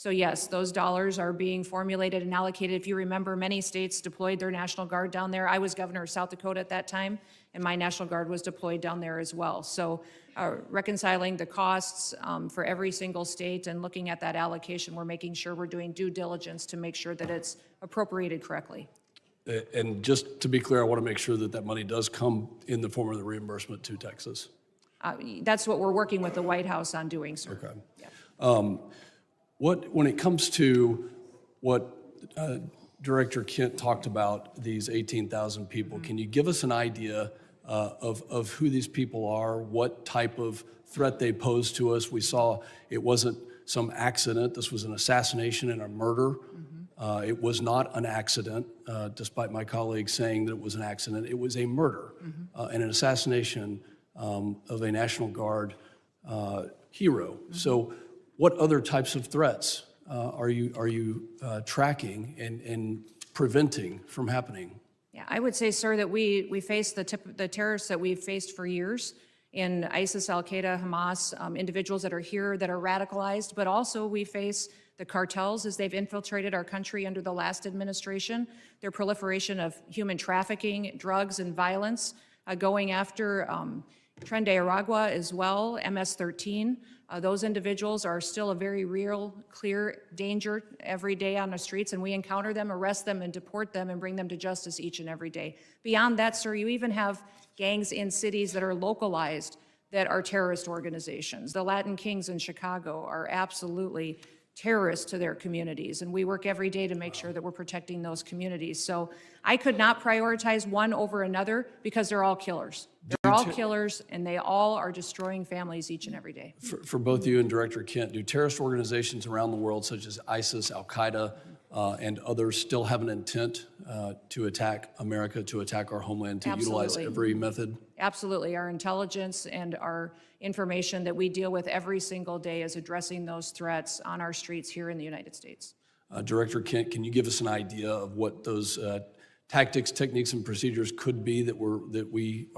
So yes, those dollars are being formulated and allocated. If you remember, many states deployed their National Guard down there. I was governor of South Dakota at that time, and my National Guard was deployed down there as well. So reconciling the costs for every single state and looking at that allocation, we're making sure we're doing due diligence to make sure that it's appropriated correctly. And just to be clear, I want to make sure that that money does come in the form of the reimbursement to Texas. That's what we're working with the White House on doing, sir. Okay. Yeah. When it comes to what Director Kent talked about, these 18,000 people, can you give us an idea of who these people are, what type of threat they pose to us? We saw it wasn't some accident. This was an assassination and a murder. It was not an accident, despite my colleagues saying that it was an accident. It was a murder and an assassination of a National Guard hero. So what other types of threats are you tracking and preventing from happening? Yeah, I would say, sir, that we face the terrorists that we've faced for years in ISIS, Al-Qaeda, Hamas, individuals that are here that are radicalized, but also we face the cartels as they've infiltrated our country under the last administration, their proliferation of human trafficking, drugs, and violence, going after Tren de Aragua as well, MS-13. Those individuals are still a very real, clear danger every day on the streets, and we encounter them, arrest them, and deport them and bring them to justice each and every day. Beyond that, sir, you even have gangs in cities that are localized that are terrorist organizations. The Latin Kings in Chicago are absolutely terrorists to their communities, and we work every day to make sure that we're protecting those communities. So I could not prioritize one over another because they're all killers. They're all killers, and they all are destroying families each and every day. For both you and Director Kent, do terrorist organizations around the world, such as ISIS, Al-Qaeda, and others, still have an intent to attack America, to attack our homeland, to utilize every method? Absolutely. Our intelligence and our information that we deal with every single day is addressing those threats on our streets here in the United States. Director Kent, can you give us an idea of what those tactics, techniques, and procedures could be that we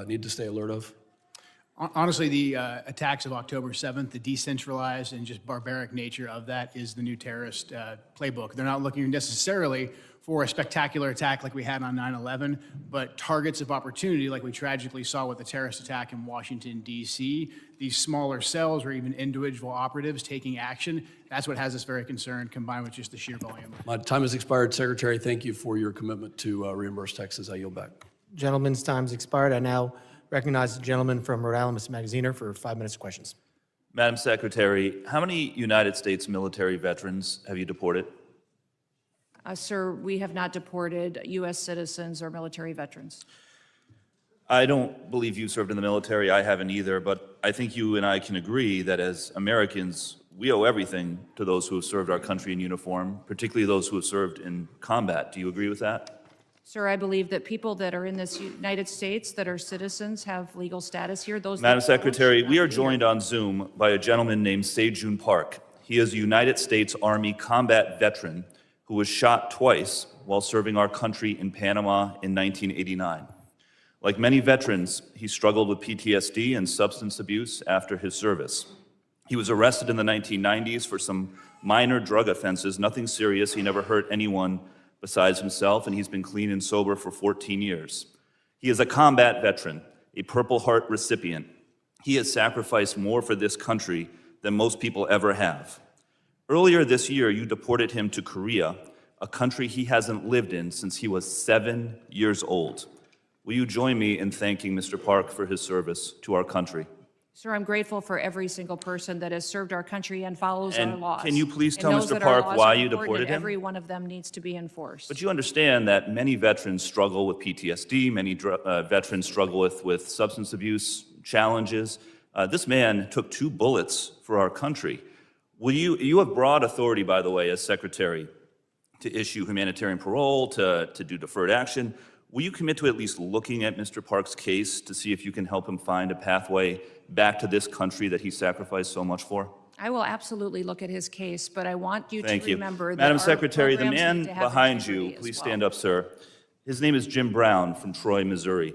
need to stay alert of? Honestly, the attacks of October 7th, the decentralized and just barbaric nature of that is the new terrorist playbook. They're not looking necessarily for a spectacular attack like we had on 9/11, but targets of opportunity like we tragically saw with the terrorist attack in Washington, D.C., these smaller cells or even individual operatives taking action. That's what has us very concerned, combined with just the sheer volume. My time has expired. Secretary, thank you for your commitment to reimburse Texas. I yield back. Gentleman's time's expired. I now recognize the gentleman from Rhode Island, Mr. Magaziner, for 5 minutes of questions. Madam Secretary, how many United States military veterans have you deported? Sir, we have not deported U.S. citizens or military veterans. I don't believe you served in the military. I haven't either, but I think you and I can agree that as Americans, we owe everything to those who have served our country in uniform, particularly those who have served in combat. Do you agree with that? Sir, I believe that people that are in this United States that are citizens have legal status here. Those Madam Secretary, we are joined on Zoom by a gentleman named Se-Jun Park. He is a United States Army combat veteran who was shot twice while serving our country in Panama in 1989. Like many veterans, he struggled with PTSD and substance abuse after his service. He was arrested in the 1990s for some minor drug offenses, nothing serious. He never hurt anyone besides himself, and he's been clean and sober for 14 years. He is a combat veteran, a Purple Heart recipient. He has sacrificed more for this country than most people ever have. Earlier this year, you deported him to Korea, a country he hasn't lived in since he was 7 years old. Will you join me in thanking Mr. Park for his service to our country? Sir, I'm grateful for every single person that has served our country and follows our laws. Can you please tell Those Mr. that our Park laws why are you important, deported him? Every one of them needs to be enforced. But you understand that many veterans struggle with PTSD, many veterans struggle with substance abuse challenges. This man took 2 bullets for our country. Will you have broad authority, by the way, as Secretary, to issue humanitarian parole, to do deferred action. Will you commit to at least looking at Mr. Park's case to see if you can help him find a pathway back to this country that he sacrificed so much for? I will absolutely look at his case, but I want you Thank to you. remember that Madam our Secretary, the programs man need to have behind you, integrity as please well. stand up, sir. His name is Jim Brown from Troy, Missouri.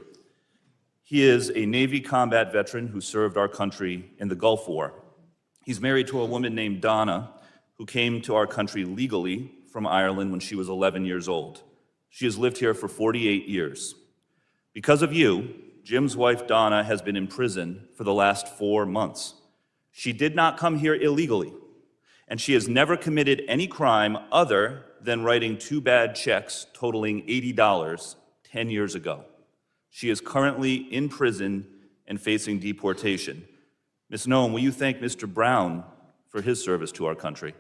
He is a Navy combat veteran who served our country in the Gulf War. He's married to a woman named Donna, who came to our country legally from Ireland when she was 11 years old. She has lived here for 48 years. Because of you, Jim's wife Donna has been in prison for the last 4 months. She did not come here illegally, and she has never committed any crime other than writing 2 bad checks totaling $80 10 years ago. She is currently in prison and facing deportation. Ms. Noem, will you thank Mr. Brown for his service to our country?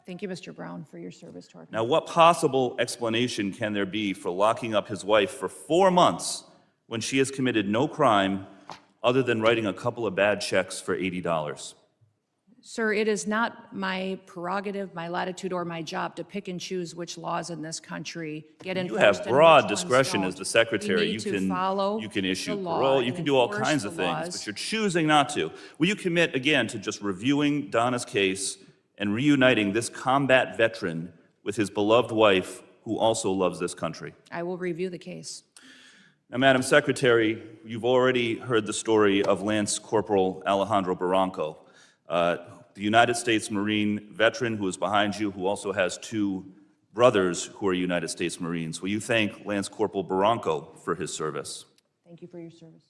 Thank you, Mr. Brown, for your service to our country. Now, what possible explanation can there be for locking up his wife for 4 months when she has committed no crime other than writing a couple of bad checks for $80? Sir, it is not my prerogative, my latitude, or my job to pick and choose which laws in this country get You enforced. have and broad which ones discretion don't. as the secretary. We need to follow You can issue the law parole, you and can do all enforce kinds the of things, laws. but you're choosing not to. Will you commit, again, to just reviewing Donna's case and reuniting this combat veteran with his beloved wife, who also loves this country? I will review the case. Now, Madam Secretary, you've already heard the story of Lance Corporal Alejandro Barranco, the United States Marine veteran who is behind you, who also has 2 brothers who are United States Marines. Will you thank Lance Corporal Barranco for his service? Thank you for your service.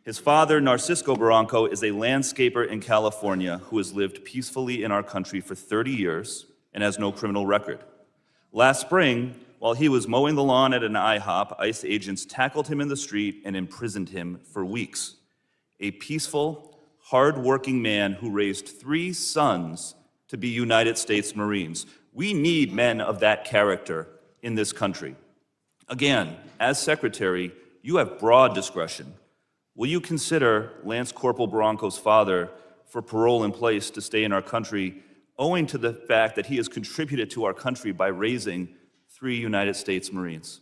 His father, Narcisco Barranco, is a landscaper in California who has lived peacefully in our country for 30 years and has no criminal record. Last spring, while he was mowing the lawn at an IHOP, ICE agents tackled him in the street and imprisoned him for weeks. A peaceful, hard-working man who raised 3 sons to be United States Marines. We need men of that character in this country. Again, as Secretary, you have broad discretion. Will you consider Lance Corporal Barranco's father for parole in place to stay in our country, owing to the fact that he has contributed to our country by raising 3 United States Marines?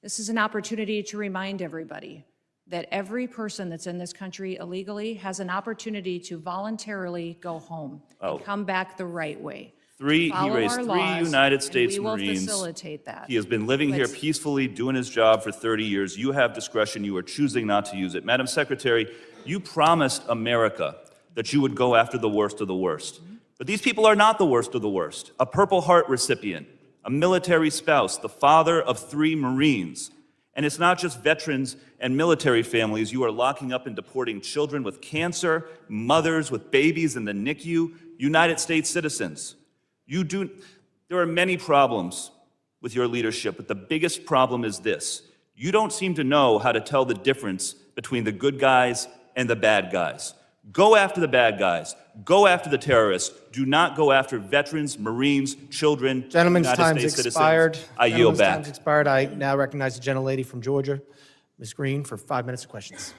This is an opportunity to remind everybody that every person that's in this country illegally has an opportunity to voluntarily go home and come back the right way. He Follow raised our 3 laws, United States and we will Marines. facilitate that. He has been living here peacefully, doing his job for 30 years. You have discretion. You are choosing not to use it. Madam Secretary, you promised America that you would go after the worst of the worst. But these people are not the worst of the worst. A Purple Heart recipient, a military spouse, the father of 3 Marines. And it's not just veterans and military families. You are locking up and deporting children with cancer, mothers with babies in the NICU, United States citizens. There are many problems with your leadership, but the biggest problem is this. You don't seem to know how to tell the difference between the good guys and the bad guys. Go after the bad guys. Go after the terrorists. Do not go after veterans, Marines, children, Gentleman's United time's States expired. citizens. I yield back. Time's expired. I now recognize the gentlelady from Georgia, Ms. Green, for 5 minutes of questions.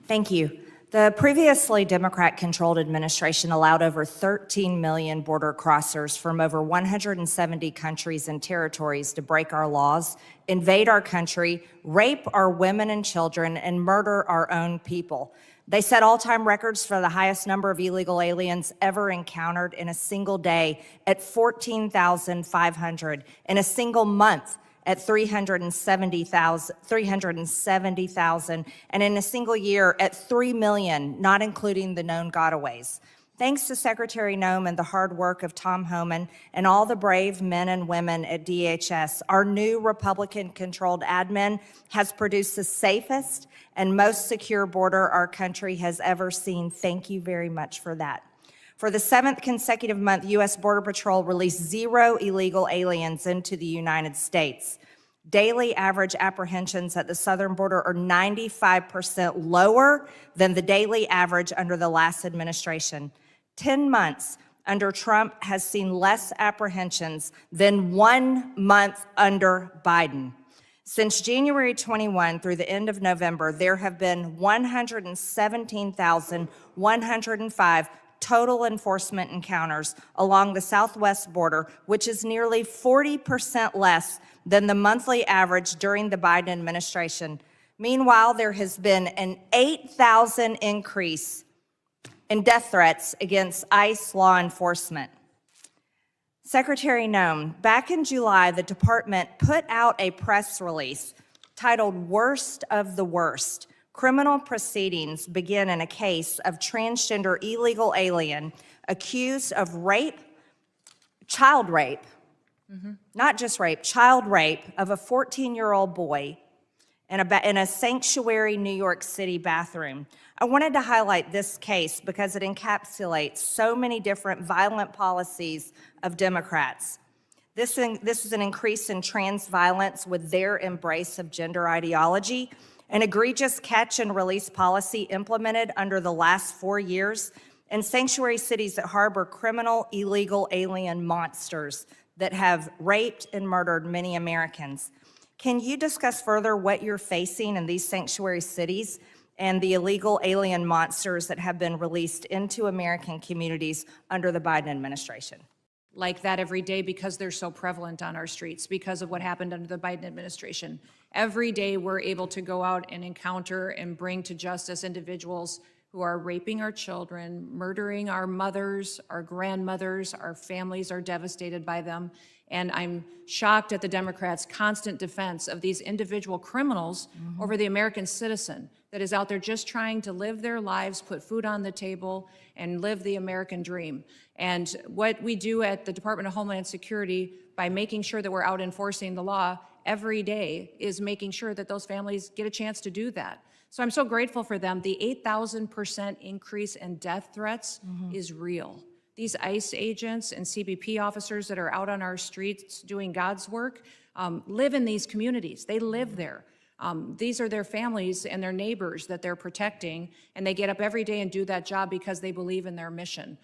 Thank you. The previously Democrat-controlled administration allowed over 13 million border crossers from over 170 countries and territories to break our laws, invade our country, rape our women and children, and murder our own people. They set all-time records for the highest number of illegal aliens ever encountered in a single day at 14,500, in a single month at 370,000, and in a single year at 3 million, not including the known gotaways. Thanks to Secretary Noem and the hard work of Tom Homan and all the brave men and women at DHS, our new Republican-controlled admin has produced the safest and most secure border our country has ever seen. Thank you very much for that. For the 7th consecutive month, U.S. Border Patrol released 0 illegal aliens into the United States. Daily average apprehensions at the southern border are 95% lower than the daily average under the last administration. 10 months under Trump has seen less apprehensions than 1 month under Biden. Since January 21 through the end of November, there have been 117,105 total enforcement encounters along the southwest border, which is nearly 40% less than the monthly average during the Biden administration. Meanwhile, there has been an 8,000 increase in death threats against ICE law enforcement. Secretary Noem, back in July, the department put out a press release titled "Worst of the Worst." Criminal proceedings begin in a case of transgender illegal alien accused of rape, child rape, not just rape, child rape of a 14-year-old boy in a sanctuary New York City bathroom. I wanted to highlight this case because it encapsulates so many different violent policies of Democrats. This is an increase in trans violence with their embrace of gender ideology, an egregious catch and release policy implemented under the last 4 years, and sanctuary cities that harbor criminal, illegal alien monsters that have raped and murdered many Americans. Can you discuss further what you're facing in these sanctuary cities and the illegal alien monsters that have been released into American communities under the Biden administration? Like that every day because they're so prevalent on our streets because of what happened under the Biden administration. Every day we're able to go out and encounter and bring to justice individuals who are raping our children, murdering our mothers, our grandmothers, our families are devastated by them. And I'm shocked at the Democrats' constant defense of these individual criminals over the American citizen that is out there just trying to live their lives, put food on the table, and live the American dream. And what we do at the Department of Homeland Security by making sure that we're out enforcing the law every day is making sure that those families get a chance to do that. So I'm so grateful for them. The 8,000% increase in death threats is real. These ICE agents and CBP officers that are out on our streets doing God's work live in these communities. They live there. These are their families and their neighbors that they're protecting, and they get up every day and do that job because they believe in their mission.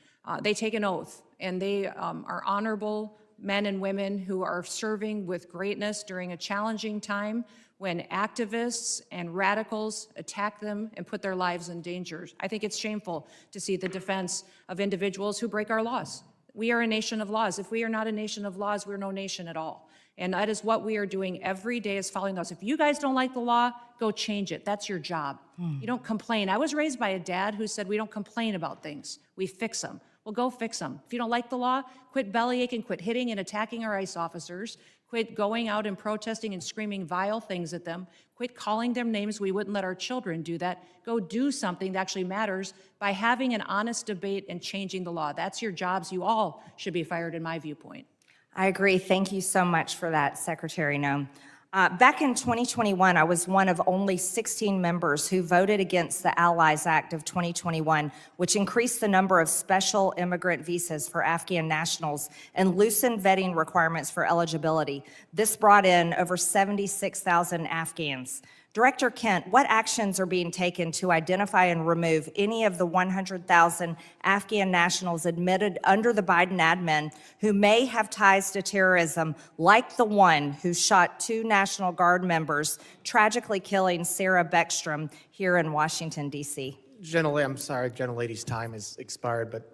They take an oath, and they are honorable men and women who are serving with greatness during a challenging time when activists and radicals attack them and put their lives in danger. I think it's shameful to see the defense of individuals who break our laws. We are a nation of laws. If we are not a nation of laws, we're no nation at all. And that is what we are doing every day, is following those. If you guys don't like the law, go change it. That's your job. You don't complain. I was raised by a dad who said we don't complain about things. We fix them. Well, go fix them. If you don't like the law, quit bellyaching, quit hitting and attacking our ICE officers, quit going out and protesting and screaming vile things at them, quit calling them names. We wouldn't let our children do that. Go do something that actually matters by having an honest debate and changing the law. That's your jobs. You all should be fired, in my viewpoint. I agree. Thank you so much for that, Secretary Noem. Back in 2021, I was one of only 16 members who voted against the Allies Act of 2021, which increased the number of special immigrant visas for Afghan nationals and loosened vetting requirements for eligibility. This brought in over 76,000 Afghans. Director Kent, what actions are being taken to identify and remove any of the 100,000 Afghan nationals admitted under the Biden admin who may have ties to terrorism, like the one who shot 2 National Guard members, tragically killing Sarah Beckstrom here in Washington, D.C.? I'm sorry, gentlelady's time has expired, but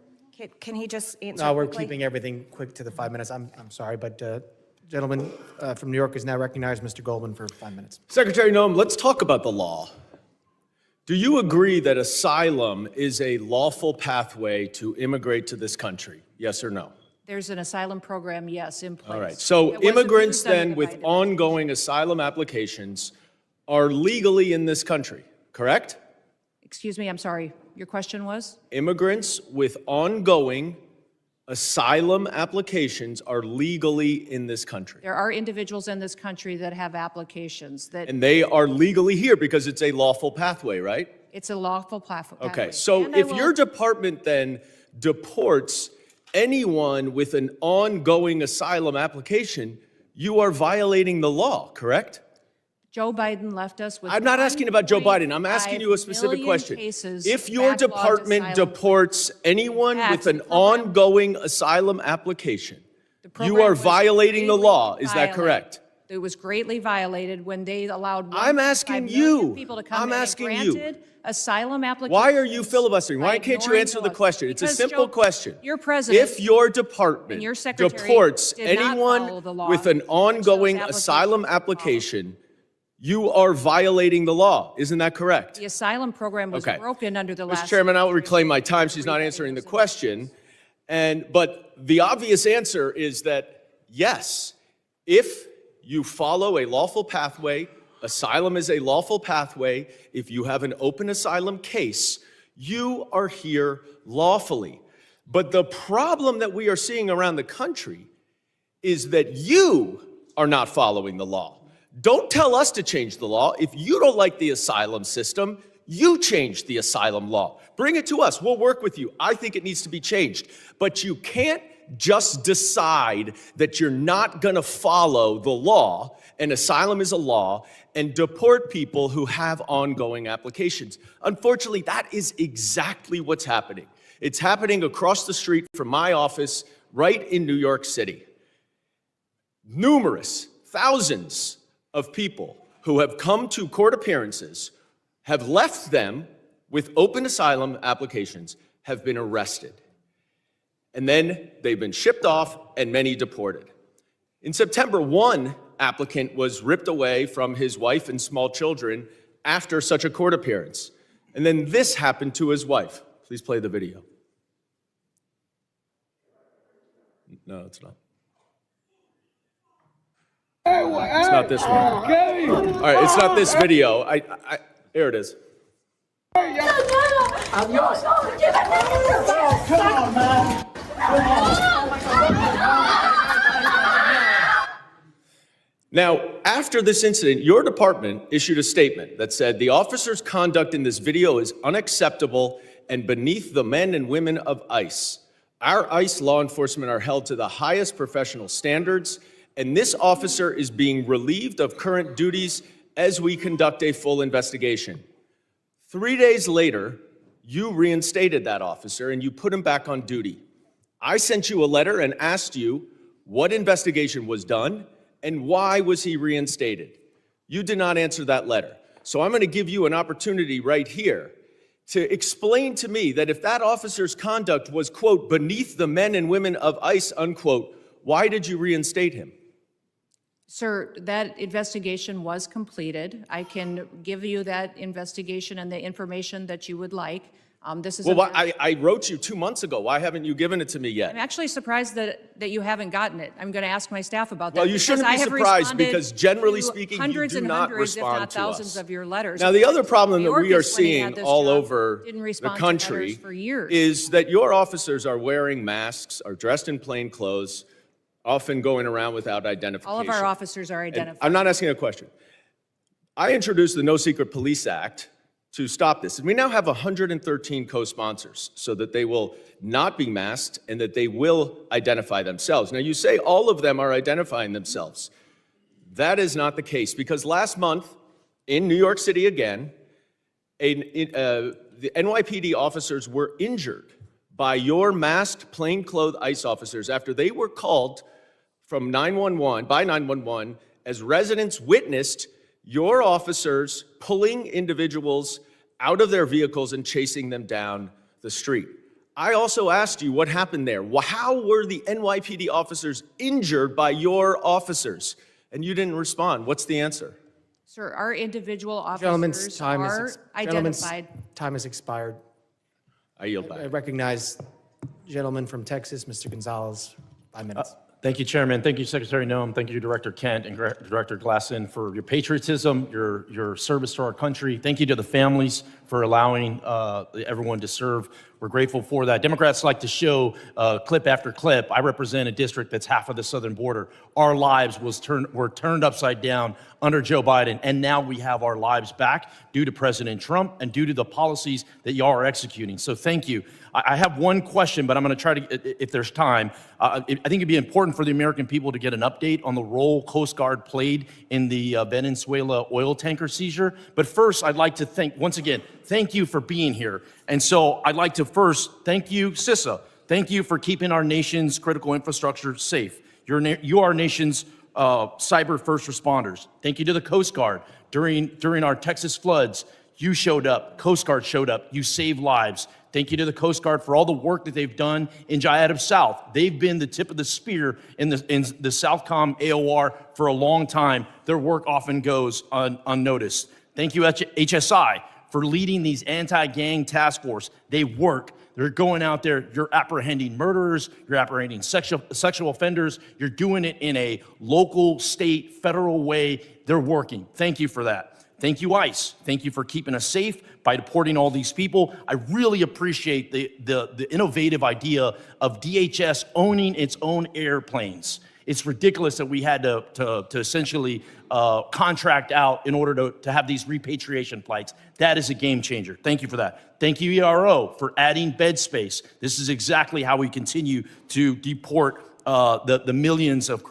Can he just answer no, we're quickly? keeping everything quick to the 5 minutes. I'm sorry, but gentleman from New York is now recognized, Mr. Goldman, for 5 minutes. Secretary Noem, let's talk about the law. Do you agree that asylum is a lawful pathway to immigrate to this country? Yes or no? There's an asylum program, yes, in place. All right. So It wasn't immigrants used under then the with Biden ongoing asylum applications are legally in this country, correct? Excuse me, I'm sorry. Your question was? Immigrants with ongoing asylum applications are legally in this country. There are individuals in this country that have applications that And they are legally here because it's a lawful pathway, right? it's a lawful pathway. Okay, so And I if will- your department then deports anyone with an ongoing asylum application, you are violating the law, correct? Joe Biden left us with. I'm not asking about Joe Biden. I'm asking you a 1.5 specific million question. cases If your backlogged department asylum deports anyone Yes, with an the program- ongoing asylum application, The you program are was violating the greatly law. Is that violated. correct? It was greatly violated when they allowed I'm 1.5 asking million you. people to come I'm in and asking you. granted asylum applications. Why are you filibustering? Why by can't you ignoring answer the laws. question? It's a Because simple Joe- question. Your president. If your department and your secretary deports did not follow anyone the law, with an which those ongoing applications asylum follow. application, you are violating the law. Isn't that correct? The asylum program was Okay. broken under the last. Mr. Chairman, I'll reclaim my time. She's not answering the question. But the obvious answer is that, yes, if you follow a lawful pathway, asylum is a lawful pathway. If you have an open asylum case, you are here lawfully. But the problem that we are seeing around the country is that you are not following the law. Don't tell us to change the law. If you don't like the asylum system, you change the asylum law. Bring it to us. We'll work with you. I think it needs to be changed. But you can't just decide that you're not going to follow the law, and asylum is a law, and deport people who have ongoing applications. Unfortunately, that is exactly what's happening. It's happening across the street from my office right in New York City. Numerous, thousands of people who have come to court appearances, have left them with open asylum applications, have been arrested. And then they've been shipped off and many deported. In September, one applicant was ripped away from his wife and small children after such a court appearance. And then this happened to his wife. Please play the video. No, it's not. It's not this one. All right, it's not this video. Here it is. Now, after this incident, your department issued a statement that said the officer's conduct in this video is unacceptable and beneath the men and women of ICE. Our ICE law enforcement are held to the highest professional standards, and this officer is being relieved of current duties as we conduct a full investigation. 3 days later, you reinstated that officer and you put him back on duty. I sent you a letter and asked you what investigation was done and why was he reinstated. You did not answer that letter. So I'm going to give you an opportunity right here to explain to me that if that officer's conduct was, quote, beneath the men and women of ICE, unquote, why did you reinstate him? Sir, that investigation was completed. I can give you that investigation and the information that you would like. This is. Well, I wrote you 2 months ago. Why haven't you given it to me yet? I'm actually surprised that you haven't gotten it. I'm going to ask my staff about that. Well, you shouldn't be surprised because generally to speaking, you hundreds do and not hundreds, if respond not to thousands us. of your letters. Now, the other problem that we are Mayorkas, when he had seeing this all job, over didn't the respond to country letters for years. is that your officers are wearing masks, are dressed in plain clothes, often going around without identification. All of our officers are And identified. I'm not asking a question. I introduced the No Secret Police Act to stop this. And we now have 113 co-sponsors so that they will not be masked and that they will identify themselves. Now, you say all of them are identifying themselves. That is not the case because last month in New York City again, the NYPD officers were injured by your masked, plainclothes ICE officers after they were called from 911 as residents witnessed your officers pulling individuals out of their vehicles and chasing them down the street. I also asked you what happened there. How were the NYPD officers injured by your officers? And you didn't respond. What's the answer? Sir, our individual Gentlemen's officers time are is identified. time has expired. I yield I back. recognize gentleman from Texas, Mr. Gonzalez, 5 minutes. Thank you, Chairman. Thank you, Secretary Noem. Thank you, Director Kent and Director Glasson, for your patriotism, your service to our country. Thank you to the families for allowing everyone to serve. We're grateful for that. Democrats like to show clip after clip. I represent a district that's half of the southern border. Our lives were turned upside down under Joe Biden, and now we have our lives back due to President Trump and due to the policies that y'all are executing. So thank you. I have one question, but I'm going to try to, if there's time, I think it'd be important for the American people to get an update on the role Coast Guard played in the Venezuela oil tanker seizure. But first, I'd like to once again, thank you for being here. And so I'd like to first thank you, CISA. Thank you for keeping our nation's critical infrastructure safe. You are our nation's cyber first responders. Thank you to the Coast Guard. During our Texas floods, you showed up, Coast Guard showed up, you saved lives. Thank you to the Coast Guard for all the work that they've done in Jayada South. They've been the tip of the spear in the Southcom AOR for a long time. Their work often goes unnoticed. Thank you, HSI, for leading these anti-gang task force. They work. They're going out there. You're apprehending murderers. You're apprehending sexual offenders. You're doing it in a local, state, federal way. They're working. Thank you for that. Thank you, ICE. Thank you for keeping us safe by deporting all these people. I really appreciate the innovative idea of DHS owning its own airplanes. It's ridiculous that we had to essentially contract out in order to have these repatriation flights. That is a game changer. Thank you for that. Thank you, ERO, for adding bed space. This is exactly how we continue to deport the millions of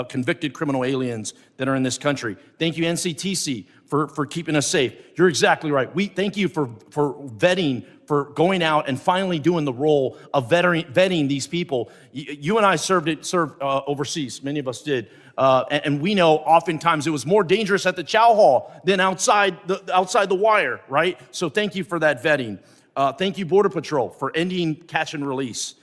convicted criminal aliens that are in this country. Thank you, NCTC, for keeping us safe. You're exactly right. We thank you for vetting, for going out and finally doing the role of vetting these people. You and I served overseas. Many of us did. And we know oftentimes it was more dangerous at the chow hall than outside the wire, right? So thank you for that vetting. Thank you, Border Patrol, for ending catch and release.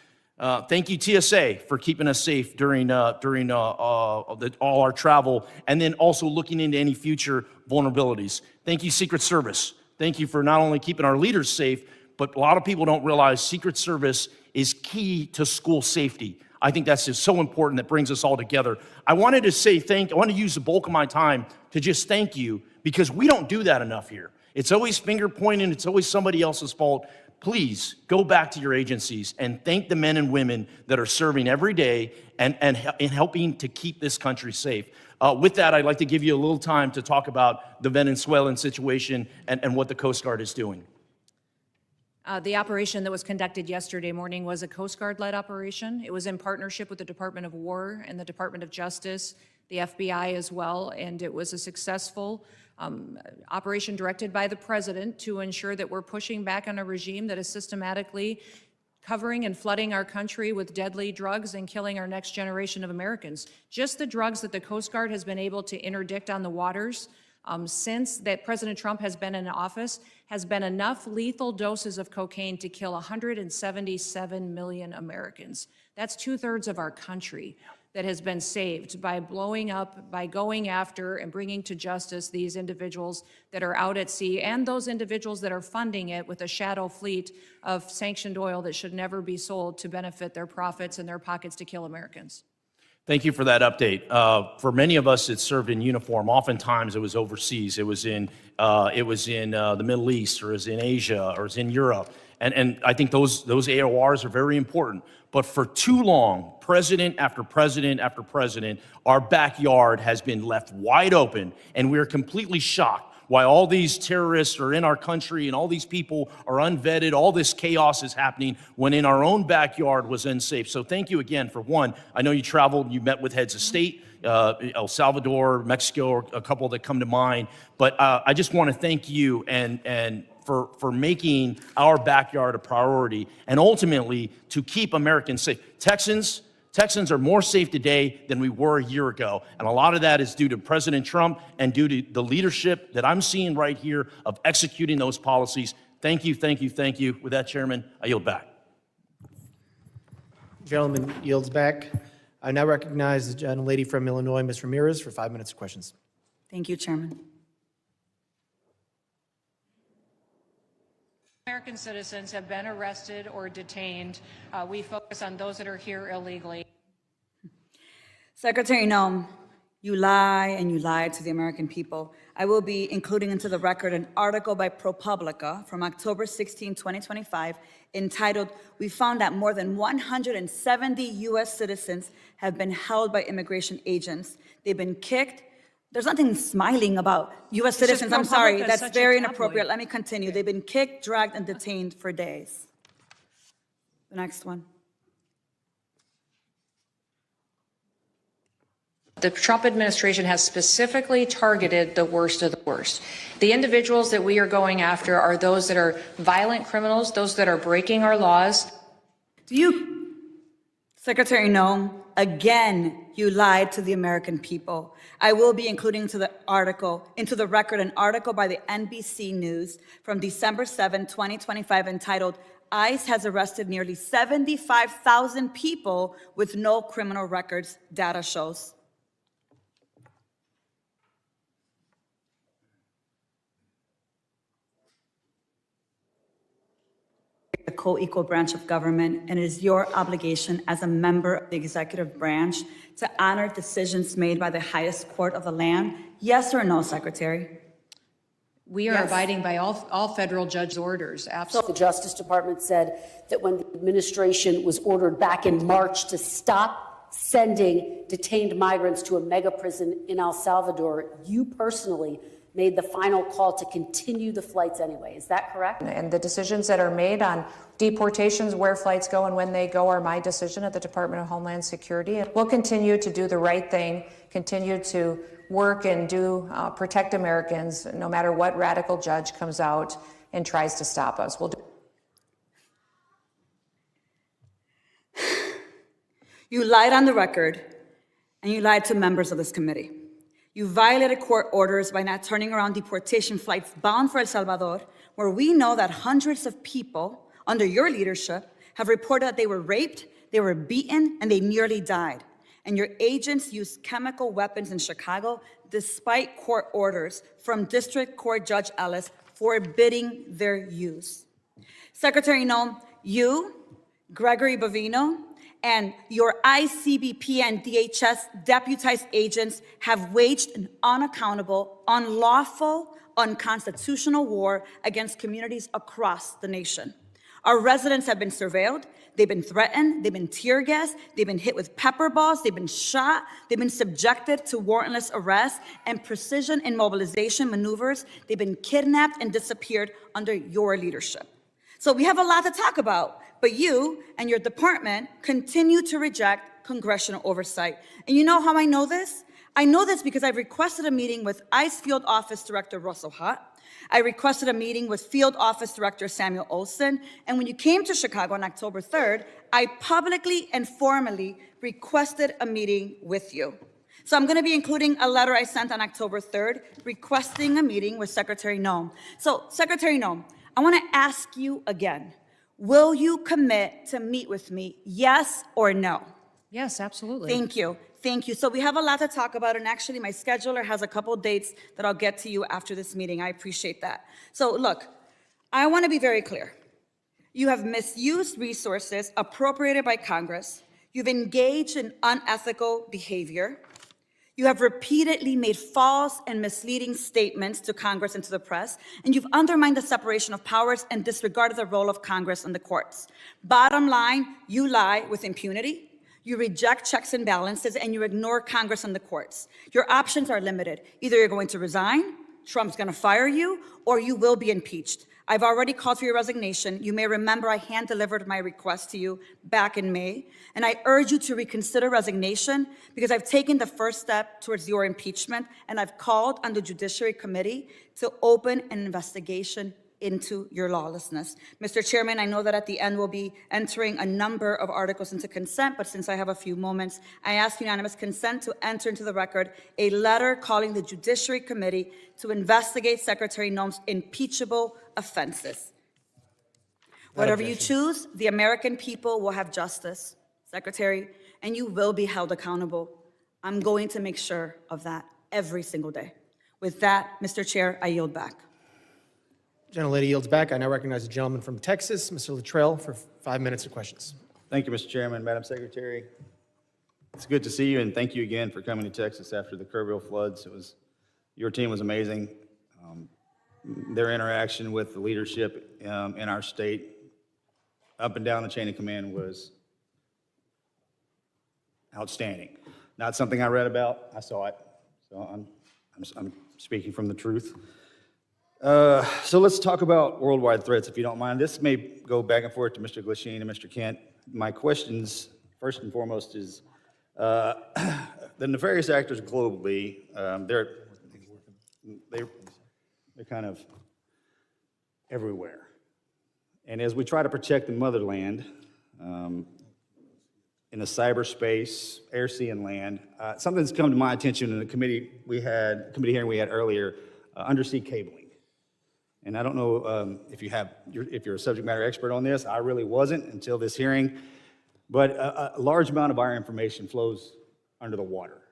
Thank you, TSA, for keeping us safe during all our travel, and then also looking into any future vulnerabilities. Thank you, Secret Service. Thank you for not only keeping our leaders safe, but a lot of people don't realize Secret Service is key to school safety. I think that's just so important. That brings us all together. I wanted to say I want to use the bulk of my time to just thank you, because we don't do that enough here. It's always finger pointing. It's always somebody else's fault. Please go back to your agencies and thank the men and women that are serving every day and helping to keep this country safe. With that, I'd like to give you a little time to talk about the Venezuelan situation and what the Coast Guard is doing. The operation that was conducted yesterday morning was a Coast Guard-led operation. It was in partnership with the Department of War and the Department of Justice, the FBI as well, and it was a successful operation directed by the President to ensure that we're pushing back on a regime that is systematically covering and flooding our country with deadly drugs and killing our next generation of Americans. Just the drugs that the Coast Guard has been able to interdict on the waters since that President Trump has been in office has been enough lethal doses of cocaine to kill 177 million Americans. That's 2/3 of our country that has been saved by blowing up, by going after and bringing to justice these individuals that are out at sea and those individuals that are funding it with a shadow fleet of sanctioned oil that should never be sold to benefit their profits and their pockets to kill Americans. Thank you for that update. For many of us that served in uniform, oftentimes it was overseas. It was in the Middle East, or it was in Asia, or it was in Europe. And I think those AORs are very important. But for too long, president after president after president, our backyard has been left wide open, and we're completely shocked why all these terrorists are in our country and all these people are unvetted. All this chaos is happening when in our own backyard was unsafe. So thank you again for one. I know you traveled, you met with heads of state, El Salvador, Mexico, a couple that come to mind. But I just want to thank you and for making our backyard a priority and ultimately to keep Americans safe. Texans are more safe today than we were a year ago. And a lot of that is due to President Trump and due to the leadership that I'm seeing right here of executing those policies. Thank you, thank you, thank you. With that, Chairman, I yield back. Gentleman yields back. I now recognize the gentlelady from Illinois, Ms. Ramirez, for 5 minutes of questions. Thank you, Chairman. American citizens have been arrested or detained. We focus on those that are here illegally. Secretary Noem, you lie and you lied to the American people. I will be including into the record an article by ProPublica from October 16, 2025, entitled, "We found that more than 170 U.S. citizens have been held by immigration agents. They've been kicked." There's nothing smiling about U.S. citizens. I'm sorry, ProPublica is that's such a very tabloid. inappropriate. Let me continue. They've been kicked, dragged, and detained for days. The next one. The Trump administration has specifically targeted the worst of the worst. The individuals that we are going after are those that are violent criminals, those that are breaking our laws. Secretary Noem, again, you lied to the American people. I will be including into the record an article by the NBC News from December 7, 2025, entitled, "ICE has arrested nearly 75,000 people with no criminal records, data shows." A co-equal branch of government, and it is your obligation as a member of the executive branch to honor decisions made by the highest court of the land. Yes or no, Secretary? We are Yes. abiding by all federal judge orders, absolutely. The Justice Department said that when the administration was ordered back in March to stop sending detained migrants to a mega prison in El Salvador, you personally made the final call to continue the flights anyway. Is that correct? And the decisions that are made on deportations, where flights go and when they go, are my decision at the Department of Homeland Security. And we'll continue to do the right thing, continue to work and protect Americans, no matter what radical judge comes out and tries to stop us. We'll do. You lied on the record, and you lied to members of this committee. You violated court orders by not turning around deportation flights bound for El Salvador, where we know that hundreds of people under your leadership have reported that they were raped, they were beaten, and they nearly died. And your agents used chemical weapons in Chicago despite court orders from District Court Judge Ellis forbidding their use. Secretary Noem, you, Gregory Bovino, and your ICBP and DHS deputized agents have waged an unaccountable, unlawful, unconstitutional war against communities across the nation. Our residents have been surveilled, they've been threatened, they've been tear gassed, they've been hit with pepper balls, they've been shot, they've been subjected to warrantless arrest and precision immobilization maneuvers, they've been kidnapped and disappeared under your leadership. So we have a lot to talk about, but you and your department continue to reject congressional oversight. And you know how I know this? I know this because I've requested a meeting with ICE Field Office Director Russell Hutt. I requested a meeting with Field Office Director Samuel Olson. And when you came to Chicago on October 3rd, I publicly and formally requested a meeting with you. So I'm going to be including a letter I sent on October 3rd requesting a meeting with Secretary Noem. So, Secretary Noem, I want to ask you again, will you commit to meet with me, yes or no? Yes, absolutely. Thank you. Thank you. So we have a lot to talk about, and actually my scheduler has a couple dates that I'll get to you after this meeting. I appreciate that. So look, I want to be very clear. You have misused resources appropriated by Congress. You've engaged in unethical behavior. You have repeatedly made false and misleading statements to Congress and to the press, and you've undermined the separation of powers and disregarded the role of Congress and the courts. Bottom line, you lie with impunity. You reject checks and balances, and you ignore Congress and the courts. Your options are limited. Either you're going to resign, Trump's going to fire you, or you will be impeached. I've already called for your resignation. You may remember I hand-delivered my request to you back in May, and I urge you to reconsider resignation because I've taken the first step towards your impeachment, and I've called on the Judiciary Committee to open an investigation into your lawlessness. Mr. Chairman, I know that at the end we'll be entering a number of articles into consent, but since I have a few moments, I ask unanimous consent to enter into the record a letter calling the Judiciary Committee to investigate Secretary Noem's impeachable offenses. Whatever you choose, the American people will have justice, Secretary, and you will be held accountable. I'm going to make sure of that every single day. With that, Mr. Chair, I yield back. Gentlelady yields back. I now recognize the gentleman from Texas, Mr. Luttrell, for 5 minutes of questions. Thank you, Mr. Chairman, Madam Secretary. It's good to see you, and thank you again for coming to Texas after the Kerrville floods. Your team was amazing. Their interaction with the leadership in our state, up and down the chain of command, was outstanding. Not something I read about, I saw it. So I'm speaking from the truth. So let's talk about worldwide threats, if you don't mind. This may go back and forth to Mr. Glasheen and Mr. Kent. My questions, first and foremost, is the nefarious actors globally, they're kind of everywhere. And as we try to protect the motherland in the cyberspace, air, sea, and land, something that's come to my attention in the committee hearing we had earlier, undersea cabling. And I don't know if you're a subject matter expert on this. I really wasn't until this hearing. But a large amount of our information flows under the water,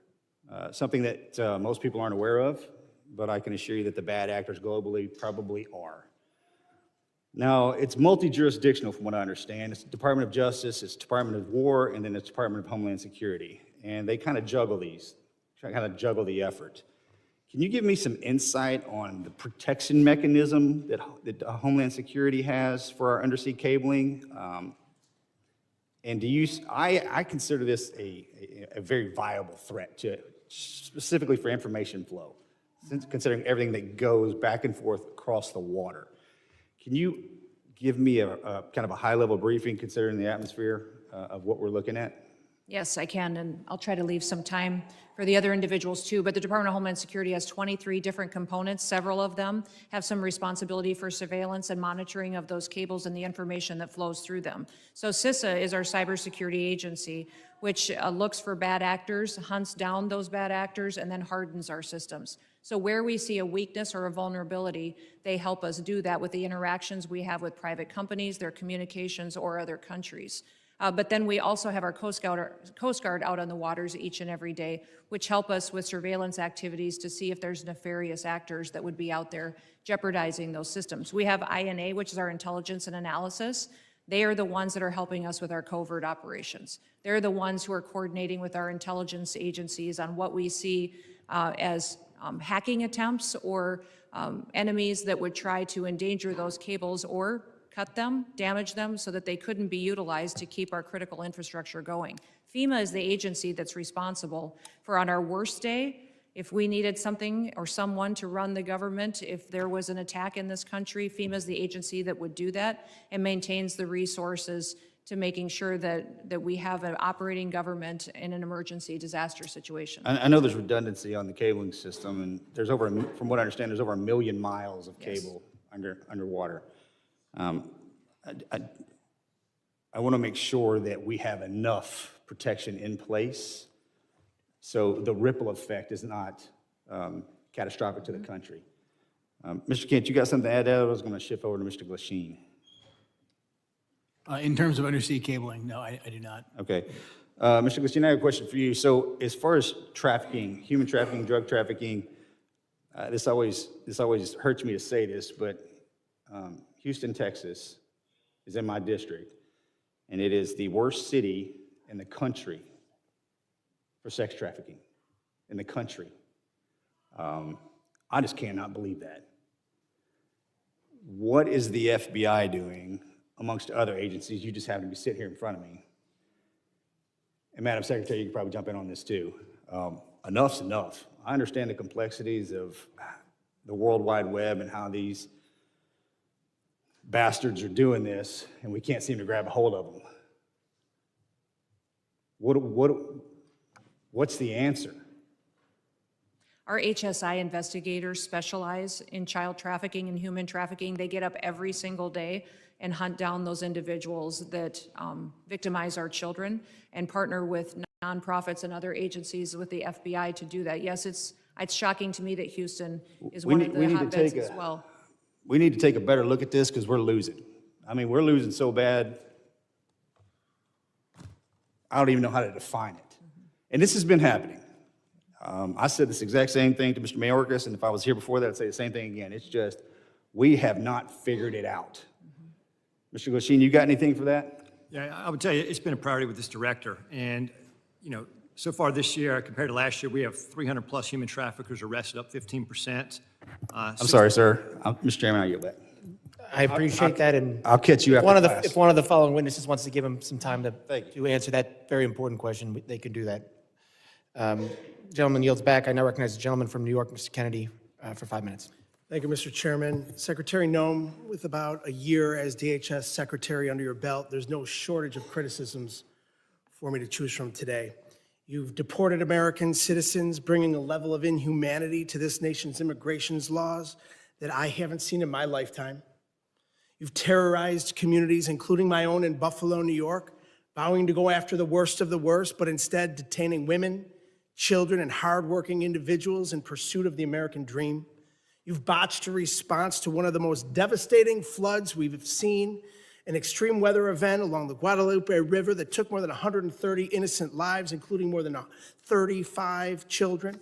something that most people aren't aware of, but I can assure you that the bad actors globally probably are. Now, it's multi-jurisdictional from what I understand. It's the Department of Justice, it's Department of War, and then it's Department of Homeland Security. And they kind of juggle these, kind of juggle the effort. Can you give me some insight on the protection mechanism that Homeland Security has for our undersea cabling? And do you, I consider this a very viable threat to, specifically for information flow, since considering everything that goes back and forth across the water. Can you give me a kind of a high-level briefing considering the atmosphere of what we're looking at? Yes, I can, and I'll try to leave some time for the other individuals too, but the Department of Homeland Security has 23 different components. Several of them have some responsibility for surveillance and monitoring of those cables and the information that flows through them. So CISA is our cybersecurity agency, which looks for bad actors, hunts down those bad actors, and then hardens our systems. So where we see a weakness or a vulnerability, they help us do that with the interactions we have with private companies, their communications, or other countries. But then we also have our Coast Guard out on the waters each and every day, which help us with surveillance activities to see if there's nefarious actors that would be out there jeopardizing those systems. We have INA, which is our intelligence and analysis. They are the ones that are helping us with our covert operations. They're the ones who are coordinating with our intelligence agencies on what we see as hacking attempts or enemies that would try to endanger those cables or cut them, damage them so that they couldn't be utilized to keep our critical infrastructure going. FEMA is the agency that's responsible for, on our worst day, if we needed something or someone to run the government, if there was an attack in this country, FEMA is the agency that would do that and maintains the resources to making sure that we have an operating government in an emergency disaster situation. I know there's redundancy on the cabling system, and there's over, from what I understand, there's over 1 million miles of cable underwater. I want to make sure that we have enough protection in place so the ripple effect is not catastrophic to the country. Mr. Kent, you got something to add there? I was going to shift over to Mr. Glasheen. In terms of undersea cabling, no, I do not. Okay. Mr. Glasheen, I have a question for you. So as far as trafficking, human trafficking, drug trafficking, this always hurts me to say this, but Houston, Texas is in my district, and it is the worst city in the country for sex trafficking in the country. I just cannot believe that. What is the FBI doing amongst other agencies? You just happen to be sitting here in front of me. And Madam Secretary, you can probably jump in on this too. Enough's enough. I understand the complexities of the World Wide Web and how these bastards are doing this, and we can't seem to grab a hold of them. What's the answer? Our HSI investigators specialize in child trafficking and human trafficking. They get up every single day and hunt down those individuals that victimize our children and partner with nonprofits and other agencies with the FBI to do that. Yes, it's shocking to me that Houston is one of the hotbeds as well. We need to take a better look at this because we're losing. I mean, we're losing so bad, I don't even know how to define it. And this has been happening. I said this exact same thing to Mr. Mayorkas, and if I was here before that, I'd say the same thing again. It's just, we have not figured it out. Mr. Glasheen, you got anything for that? Yeah, I would tell you, it's been a priority with this director. And, you know, so far this year, compared to last year, we have 300 plus human traffickers arrested, up 15%. I'm sorry, sir. Mr. Chairman, I yield that. I appreciate that, and I'll catch you after class. if one of the following witnesses wants to give him some time to answer that very important question, they can do that. Gentleman yields back. I now recognize the gentleman from New York, Mr. Kennedy, for 5 minutes. Thank you, Mr. Chairman. Secretary Noem, with about a year as DHS Secretary under your belt, there's no shortage of criticisms for me to choose from today. You've deported American citizens, bringing a level of inhumanity to this nation's immigration laws that I haven't seen in my lifetime. You've terrorized communities, including my own in Buffalo, New York, vowing to go after the worst of the worst, but instead detaining women, children, and hardworking individuals in pursuit of the American dream. You've botched a response to one of the most devastating floods we've seen, an extreme weather event along the Guadalupe River that took more than 130 innocent lives, including more than 35 children.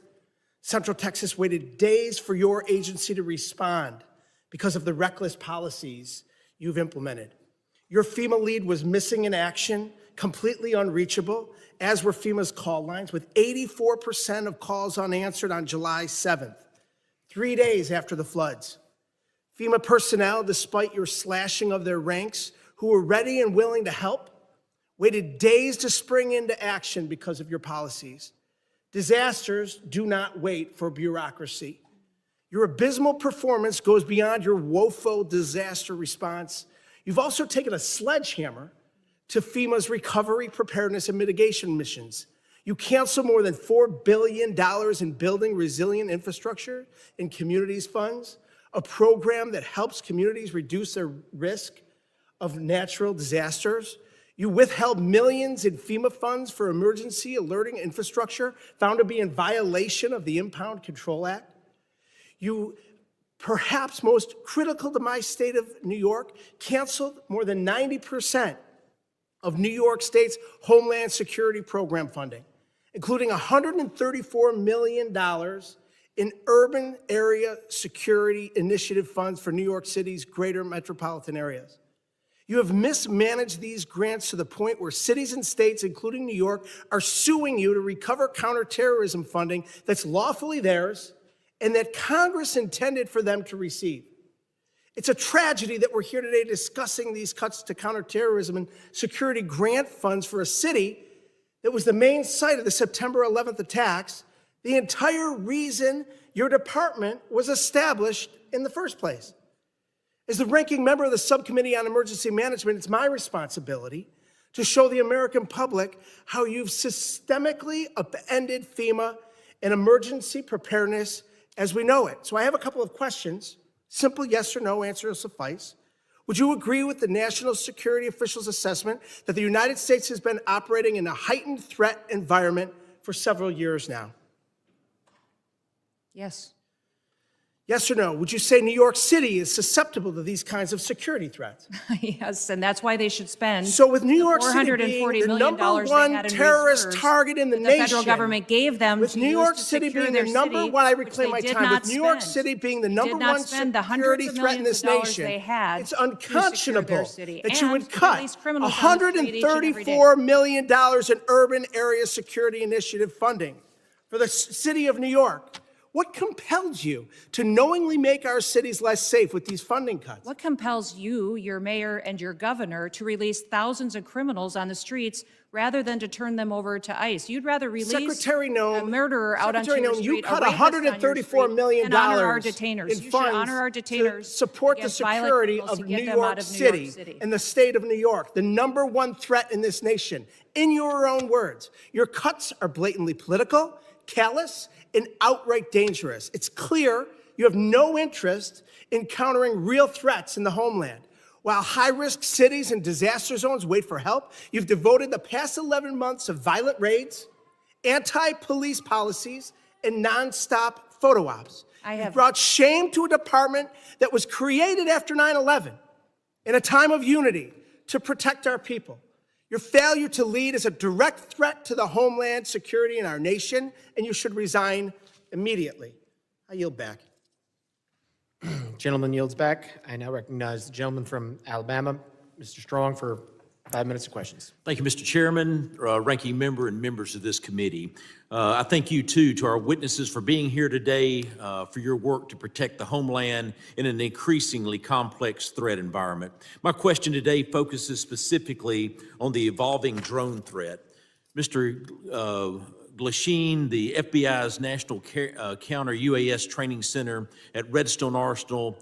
Central Texas waited days for your agency to respond because of the reckless policies you've implemented. Your FEMA lead was missing in action, completely unreachable, as were FEMA's call lines, with 84% of calls unanswered on July 7th. 3 days after the floods. FEMA personnel, despite your slashing of their ranks, who were ready and willing to help, waited days to spring into action because of your policies. Disasters do not wait for bureaucracy. Your abysmal performance goes beyond your woeful disaster response. You've also taken a sledgehammer to FEMA's recovery, preparedness, and mitigation missions. You canceled more than $4 billion in building resilient infrastructure and communities funds, a program that helps communities reduce their risk of natural disasters. You withheld millions in FEMA funds for emergency alerting infrastructure found to be in violation of the Impound Control Act. You, perhaps most critical to my state of New York, canceled more than 90% of New York State's Homeland Security Program funding, including $134 million in urban area security initiative funds for New York City's greater metropolitan areas. You have mismanaged these grants to the point where cities and states, including New York, are suing you to recover counterterrorism funding that's lawfully theirs and that Congress intended for them to receive. It's a tragedy that we're here today discussing these cuts to counterterrorism and security grant funds for a city that was the main site of the September 11th attacks, the entire reason your department was established in the first place. As the ranking member of the Subcommittee on Emergency Management, it's my responsibility to show the American public how you've systemically upended FEMA and emergency preparedness as we know it. So I have a couple of questions. Simple yes or no answer will suffice. Would you agree with the national security officials' assessment that the United States has been operating in a heightened threat environment for several years now? Yes. Yes or no? Would you say New York City is susceptible to these kinds of security threats? Yes, and that's why they should spend. So with New York the City $440 being the million number they one had in terrorist reserves target in the that nation, the federal government gave them with to New use York to City secure being their the number city, one, I which reclaim they my did time, not with New York spend. City being the They number did not one spend the security hundreds of threat in millions this of dollars nation, they had it's to secure their unconscionable city that you would and to cut release criminals on the street each and every day. $134 million in urban area security initiative funding for the city of New York. What compelled you to knowingly make our cities less safe with these funding cuts? What compels you, your mayor, and your governor to release thousands of criminals on the streets rather than to turn them over to ICE? You'd rather release Secretary Noem, a murderer out onto Secretary your Noem, street, you cut a rapist on your $134 street, million and honor our detainers. in You should funds honor our to detainers support the against violent security criminals of to get New them out York of New York City City. and the state of New York, the number one threat in this nation. In your own words, your cuts are blatantly political, callous, and outright dangerous. It's clear you have no interest in countering real threats in the homeland. While high-risk cities and disaster zones wait for help, you've devoted the past 11 months of violent raids, anti-police policies, and nonstop photo ops. You've brought shame to a department that was created after 9/11 in a time of unity to protect our people. Your failure to lead is a direct threat to the homeland security in our nation, and you should resign immediately. I yield back. Gentleman yields back. I now recognize the gentleman from Alabama, Mr. Strong, for 5 minutes of questions. Thank you, Mr. Chairman, ranking member, and members of this committee. I thank you, too, to our witnesses for being here today, for your work to protect the homeland in an increasingly complex threat environment. My question today focuses specifically on the evolving drone threat. Mr. Glasheen, the FBI's National Counter UAS Training Center at Redstone Arsenal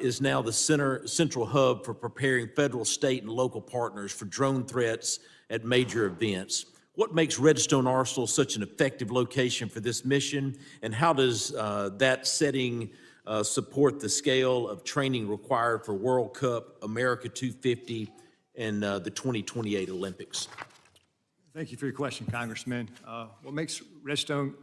is now the central hub for preparing federal, state, and local partners for drone threats at major events. What makes Redstone Arsenal such an effective location for this mission, and how does that setting support the scale of training required for World Cup, America 250, and the 2028 Olympics? Thank you for your question, Congressman. What makes Redstone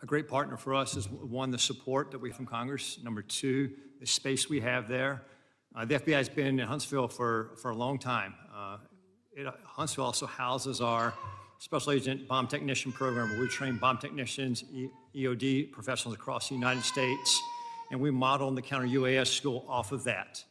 a great partner for us is, one, the support that we have from Congress. Number two, the space we have there. The FBI has been in Huntsville for a long time. Huntsville also houses our Special Agent Bomb Technician Program, where we train bomb technicians, EOD professionals across the United States, and we model the counter UAS school off of that.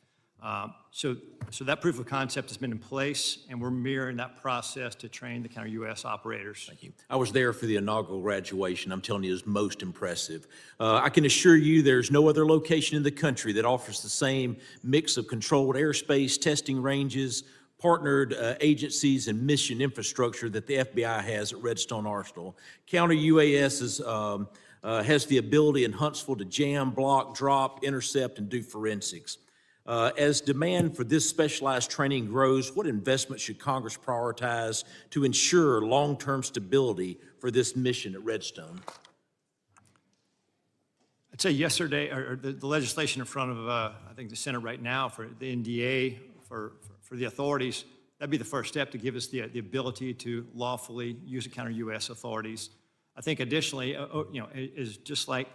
So that proof of concept has been in place, and we're mirroring that process to train the counter-UAS operators. Thank you. I was there for the inaugural graduation. I'm telling you, it was most impressive. I can assure you there's no other location in the country that offers the same mix of controlled airspace, testing ranges, partnered agencies, and mission infrastructure that the FBI has at Redstone Arsenal. Counter-UAS has the ability in Huntsville to jam, block, drop, intercept, and do forensics. As demand for this specialized training grows, what investment should Congress prioritize to ensure long-term stability for this mission at Redstone? I'd say yesterday, or the legislation in front of, I think, the Senate right now for the NDA, for the authorities, that'd be the first step to give us the ability to lawfully use the counter-UAS authorities. I think additionally, is just like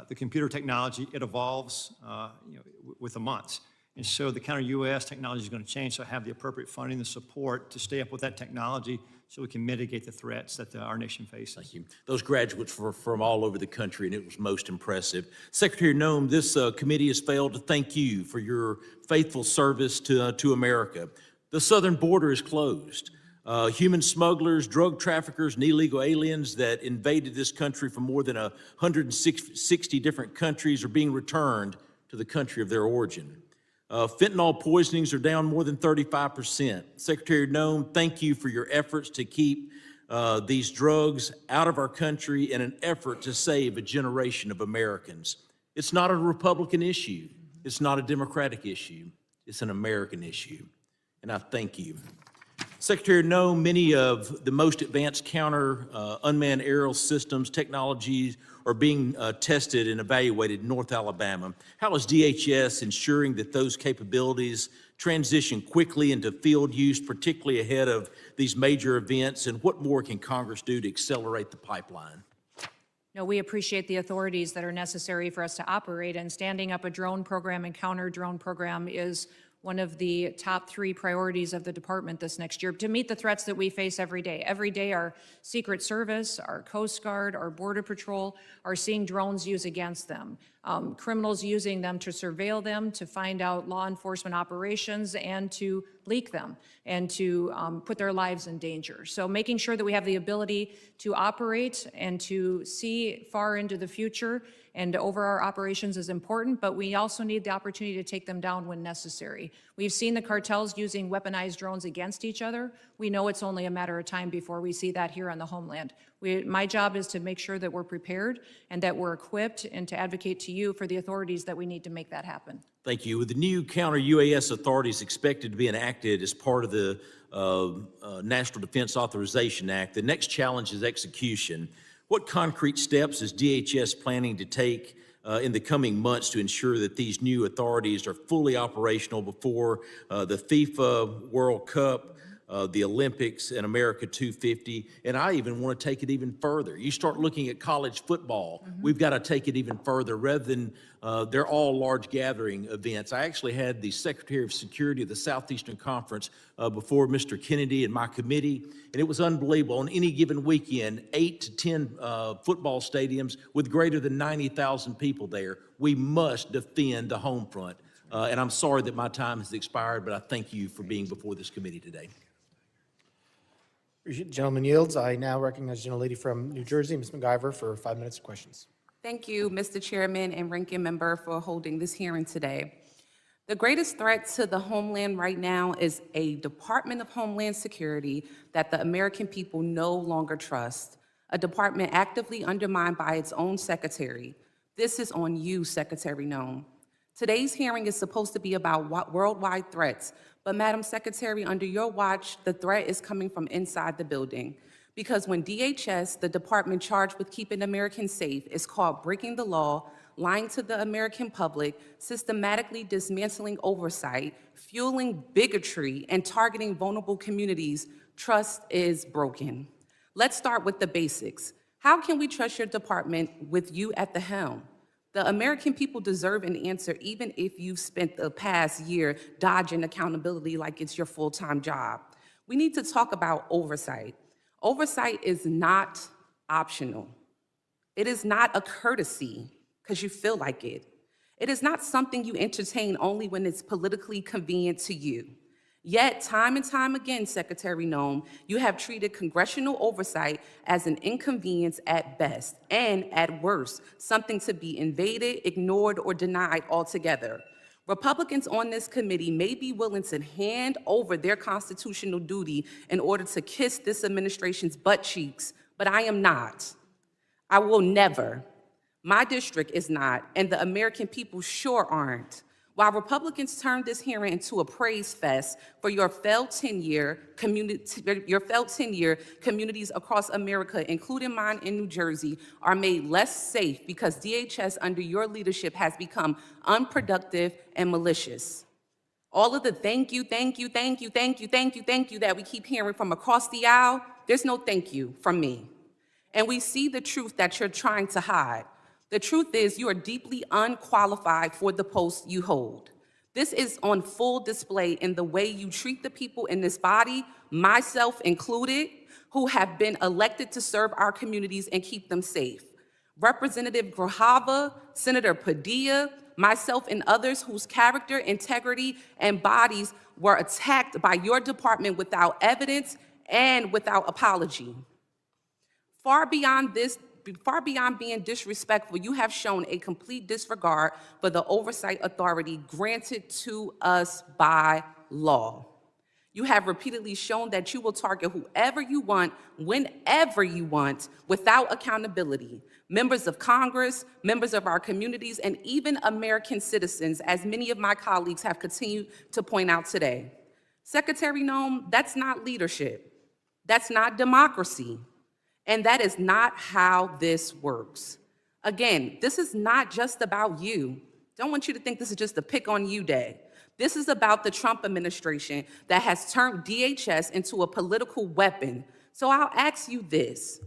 the computer technology, it evolves, with the months. And so the counter-UAS technology is going to change, so have the appropriate funding, the support to stay up with that technology so we can mitigate the threats that our nation faces. Thank you. Those graduates were from all over the country, and it was most impressive. Secretary Noem, this committee has failed to thank you for your faithful service to America. The southern border is closed. Human smugglers, drug traffickers, and illegal aliens that invaded this country from more than 160 different countries are being returned to the country of their origin. Fentanyl poisonings are down more than 35%. Secretary Noem, thank you for your efforts to keep these drugs out of our country in an effort to save a generation of Americans. It's not a Republican issue. It's not a Democratic issue. It's an American issue. And I thank you. Secretary Noem, many of the most advanced counter unmanned aerial systems technologies are being tested and evaluated in North Alabama. How is DHS ensuring that those capabilities transition quickly into field use, particularly ahead of these major events? And what more can Congress do to accelerate the pipeline? No, we appreciate the authorities that are necessary for us to operate, and standing up a drone program and counter drone program is one of the top 3 priorities of the department this next year to meet the threats that we face every day. Every day, our Secret Service, our Coast Guard, our Border Patrol are seeing drones used against them. Criminals using them to surveil them, to find out law enforcement operations, and to leak them, and to put their lives in danger. So making sure that we have the ability to operate and to see far into the future and over our operations is important, but we also need the opportunity to take them down when necessary. We've seen the cartels using weaponized drones against each other. We know it's only a matter of time before we see that here on the homeland. My job is to make sure that we're prepared and that we're equipped, and to advocate to you for the authorities that we need to make that happen. Thank you. With the new counter-UAS authorities expected to be enacted as part of the National Defense Authorization Act, the next challenge is execution. What concrete steps is DHS planning to take in the coming months to ensure that these new authorities are fully operational before the FIFA World Cup, the Olympics, and America 250? And I even want to take it even further. You start looking at college football, we've got to take it even further rather than they're all large gathering events. I actually had the Secretary of Security of the Southeastern Conference before Mr. Kennedy and my committee, and it was unbelievable. On any given weekend, 8 to 10 football stadiums with greater than 90,000 people there. We must defend the home front. And I'm sorry that my time has expired, but I thank you for being before this committee today. Gentleman yields. I now recognize the gentlelady from New Jersey, Ms. McIver, for 5 minutes of questions. Thank you, Mr. Chairman and Ranking Member, for holding this hearing today. The greatest threat to the homeland right now is a Department of Homeland Security that the American people no longer trust, a department actively undermined by its own secretary. This is on you, Secretary Noem. Today's hearing is supposed to be about worldwide threats, but Madam Secretary, under your watch, the threat is coming from inside the building. Because when DHS, the department charged with keeping Americans safe, is caught breaking the law, lying to the American public, systematically dismantling oversight, fueling bigotry, and targeting vulnerable communities, trust is broken. Let's start with the basics. How can we trust your department with you at the helm? The American people deserve an answer, even if you've spent the past year dodging accountability like it's your full-time job. We need to talk about oversight. Oversight is not optional. It is not a courtesy because you feel like it. It is not something you entertain only when it's politically convenient to you. Yet, time and time again, Secretary Noem, you have treated congressional oversight as an inconvenience at best, and at worst, something to be invaded, ignored, or denied altogether. Republicans on this committee may be willing to hand over their constitutional duty in order to kiss this administration's butt cheeks, but I am not. I will never. My district is not, and the American people sure aren't. While Republicans turned this hearing into a praise fest for your failed tenure, communities across America, including mine in New Jersey, are made less safe because DHS under your leadership has become unproductive and malicious. All of the thank you, thank you, thank you, thank you, thank you, thank you that we keep hearing from across the aisle, there's no thank you from me. And we see the truth that you're trying to hide. The truth is you are deeply unqualified for the post you hold. This is on full display in the way you treat the people in this body, myself included, who have been elected to serve our communities and keep them safe. Representative Grajava, Senator Padilla, myself and others whose character, integrity, and bodies were attacked by your department without evidence and without apology. Far beyond being disrespectful, you have shown a complete disregard for the oversight authority granted to us by law. You have repeatedly shown that you will target whoever you want, whenever you want, without accountability. Members of Congress, members of our communities, and even American citizens, as many of my colleagues have continued to point out today. Secretary Noem, that's not leadership. That's not democracy. And that is not how this works. Again, this is not just about you. Don't want you to think this is just a pick on you day. This is about the Trump administration that has turned DHS into a political weapon. So I'll ask you this.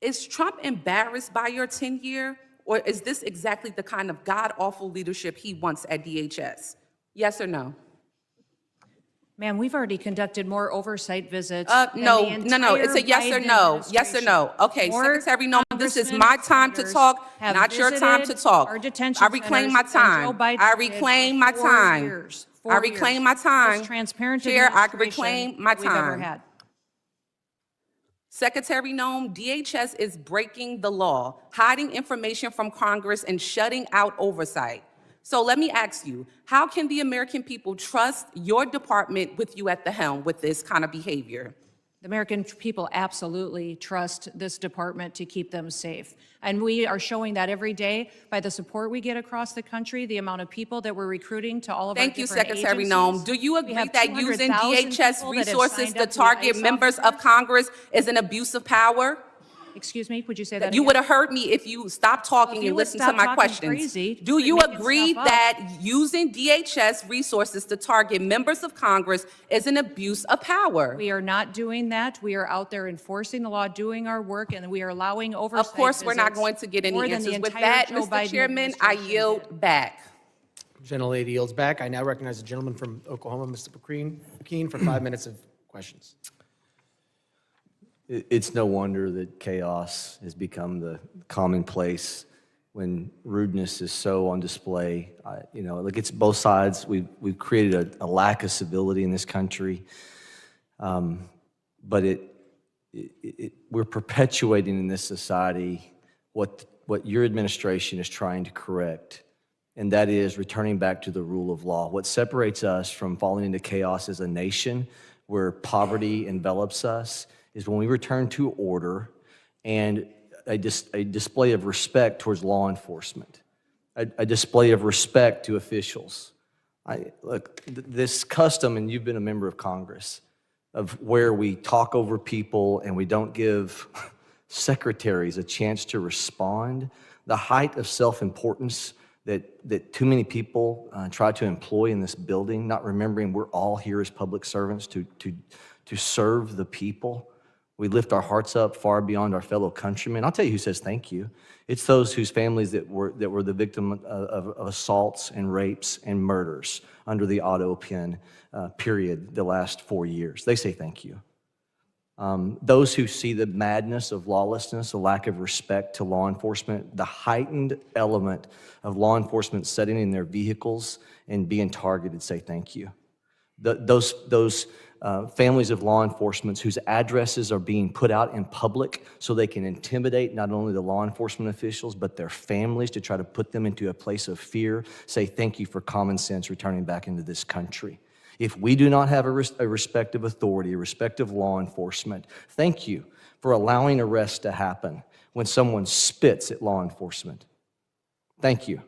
Is Trump embarrassed by your tenure, or is this exactly the kind of god-awful leadership he wants at DHS? Yes or no? Ma'am, we've already conducted more oversight visits. No, it's a yes or no. Yes or no. Okay, Secretary Noem, this is my time to talk, not your time to talk. I reclaim my time. I reclaim my time. I reclaim my time. Chair, I reclaim my time. Secretary Noem, DHS is breaking the law, hiding information from Congress, and shutting out oversight. So let me ask you, how can the American people trust your department with you at the helm with this kind of behavior? The American people absolutely trust this department to keep them safe. And we are showing that every day by the support we get across the country, the amount of people that we're recruiting to all of our different agencies. Thank you, Secretary Noem. Do you agree that using DHS resources to target members of Congress is an abuse of power? Excuse me, would you say that You again? would have heard me if you stopped talking and listened to my questions. Do you agree that using DHS resources to target members of Congress is an abuse of power? We are not doing that. We are out there enforcing the law, doing our work, and we are allowing oversight. Of course, we're not going to get any answers. With that, Mr. Chairman, I yield back. Gentlelady yields back. I now recognize the gentleman from Oklahoma, Mr. McKean, for 5 minutes of questions. It's no wonder that chaos has become the commonplace when rudeness is so on display. Like it's both sides. We've created a lack of civility in this country, but we're perpetuating in this society what your administration is trying to correct, and that is returning back to the rule of law. What separates us from falling into chaos as a nation where poverty envelops us is when we return to order and a display of respect towards law enforcement, a display of respect to officials. Look, this custom, and you've been a member of Congress, of where we talk over people and we don't give secretaries a chance to respond, the height of self-importance that too many people try to employ in this building, not remembering we're all here as public servants to serve the people. We lift our hearts up far beyond our fellow countrymen. I'll tell you who says thank you. It's those whose families that were the victim of assaults and rapes and murders under the auto pen period the last 4 years. They say thank you. Those who see the madness of lawlessness, a lack of respect to law enforcement, the heightened element of law enforcement sitting in their vehicles and being targeted, say thank you. Those families of law enforcement whose addresses are being put out in public so they can intimidate not only the law enforcement officials, but their families to try to put them into a place of fear, say thank you for common sense returning back into this country. If we do not have a respect of authority, a respect of law enforcement, thank you for allowing arrests to happen when someone spits at law enforcement. Thank you.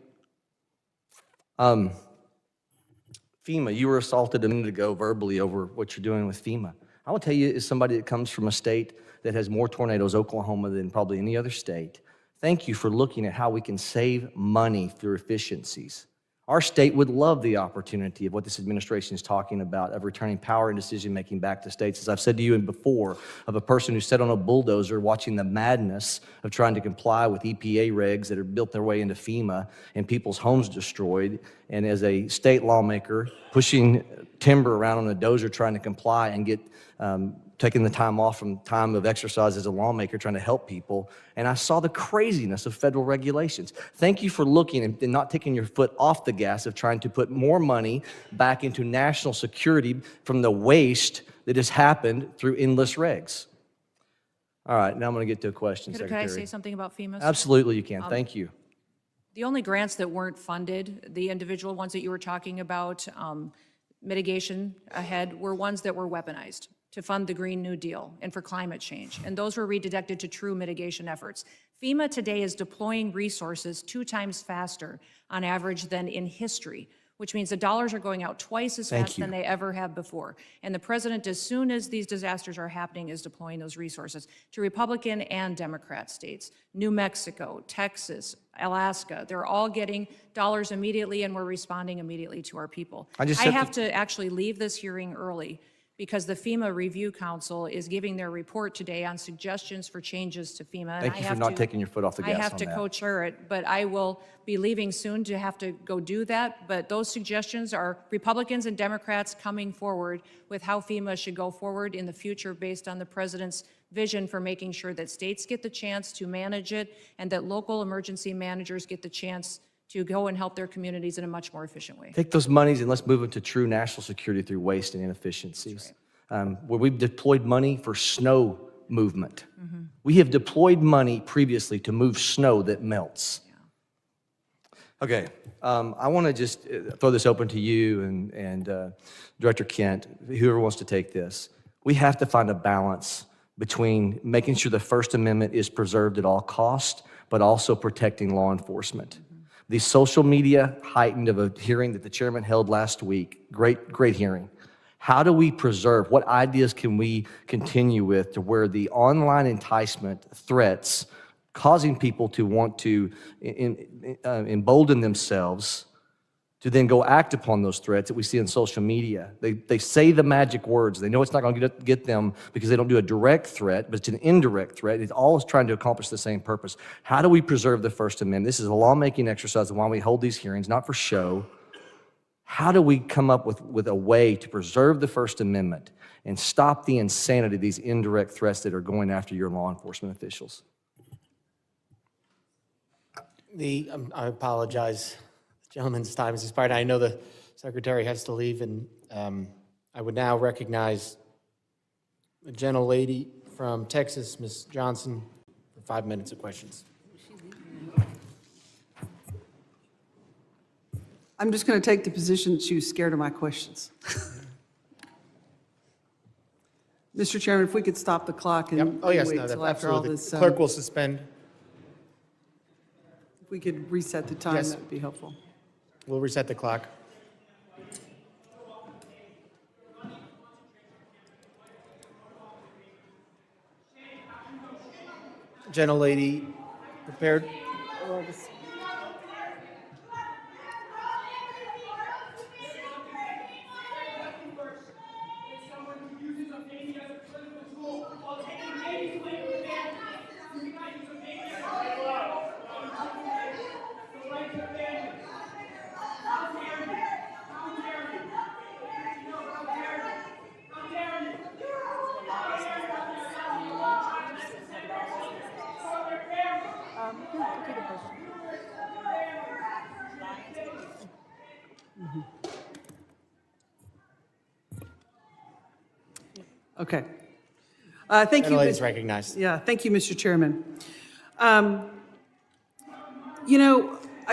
FEMA, you were assaulted a minute ago verbally over what you're doing with FEMA. I will tell you, as somebody that comes from a state that has more tornadoes, Oklahoma, than probably any other state, thank you for looking at how we can save money through efficiencies. Our state would love the opportunity of what this administration is talking about, of returning power and decision-making back to states. As I've said to you before, of a person who sat on a bulldozer watching the madness of trying to comply with EPA regs that have built their way into FEMA and people's homes destroyed, and as a state lawmaker pushing timber around on a dozer trying to comply and get taking the time off from time of exercise as a lawmaker trying to help people, and I saw the craziness of federal regulations. Thank you for looking and not taking your foot off the gas of trying to put more money back into national security from the waste that has happened through endless regs. All right, now I'm going to get to a question, Could Secretary. I say something about FEMA? Absolutely you can. Thank you. The only grants that weren't funded, the individual ones that you were talking about, mitigation ahead, were ones that were weaponized to fund the Green New Deal and for climate change. And those were redirected to true mitigation efforts. FEMA today is deploying resources 2 times faster on average than in history, which means the dollars are going out twice as fast than they ever have before. And the president, as soon as these disasters are happening, is deploying those resources to Republican and Democrat states. New Mexico, Texas, Alaska, they're all getting dollars immediately, and we're responding immediately to our people. I have to actually leave this hearing early because the FEMA Review Council is giving their report today on suggestions for changes to FEMA. Thank you for not taking your foot off the gas on that. I have to co-chair it, but I will be leaving soon to have to go do that. But those suggestions are Republicans and Democrats coming forward with how FEMA should go forward in the future based on the president's vision for making sure that states get the chance to manage it and that local emergency managers get the chance to go and help their communities in a much more efficient way. Take those monies and let's move them to true national security through waste and inefficiencies. Where we've deployed money for snow movement. We have deployed money previously to move snow that melts. Okay, I want to just throw this open to you and Director Kent, whoever wants to take this. We have to find a balance between making sure the First Amendment is preserved at all costs, but also protecting law enforcement. The social media heightened of a hearing that the chairman held last week, great hearing. How do we preserve, what ideas can we continue with to where the online enticement threats causing people to want to embolden themselves to then go act upon those threats that we see on social media. They say the magic words. They know it's not going to get them because they don't do a direct threat, but it's an indirect threat. It's always trying to accomplish the same purpose. How do we preserve the First Amendment? This is a lawmaking exercise and why we hold these hearings, not for show. How do we come up with a way to preserve the First Amendment and stop the insanity of these indirect threats that are going after your law enforcement officials? I apologize. The gentleman's time has expired. I know the secretary has to leave, and I would now recognize the gentlelady from Texas, Ms. Johnson, for 5 minutes of questions. I'm just going to take the position that she was scared of my questions. Mr. Chairman, if we could stop the clock and Oh, yes, wait no, till after all absolutely. this. Clerk will suspend. If we could reset the time, Yes. that would be helpful. We'll reset the clock. Gentlelady, prepared? Okay. Thank you. Gentlelady is recognized. Yeah, thank you, Mr. Chairman. I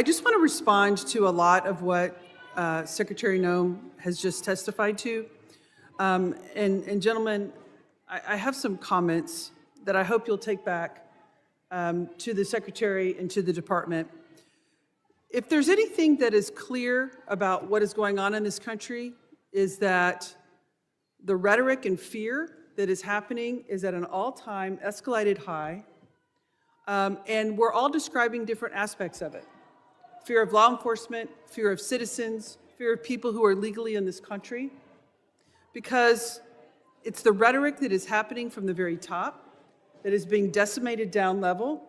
just want to respond to a lot of what Secretary Noem has just testified to. And gentlemen, I have some comments that I hope you'll take back to the Secretary and to the Department. If there's anything that is clear about what is going on in this country, is that the rhetoric and fear that is happening is at an all-time escalated high, and we're all describing different aspects of it. Fear of law enforcement, fear of citizens, fear of people who are legally in this country, because it's the rhetoric that is happening from the very top that is being decimated down level,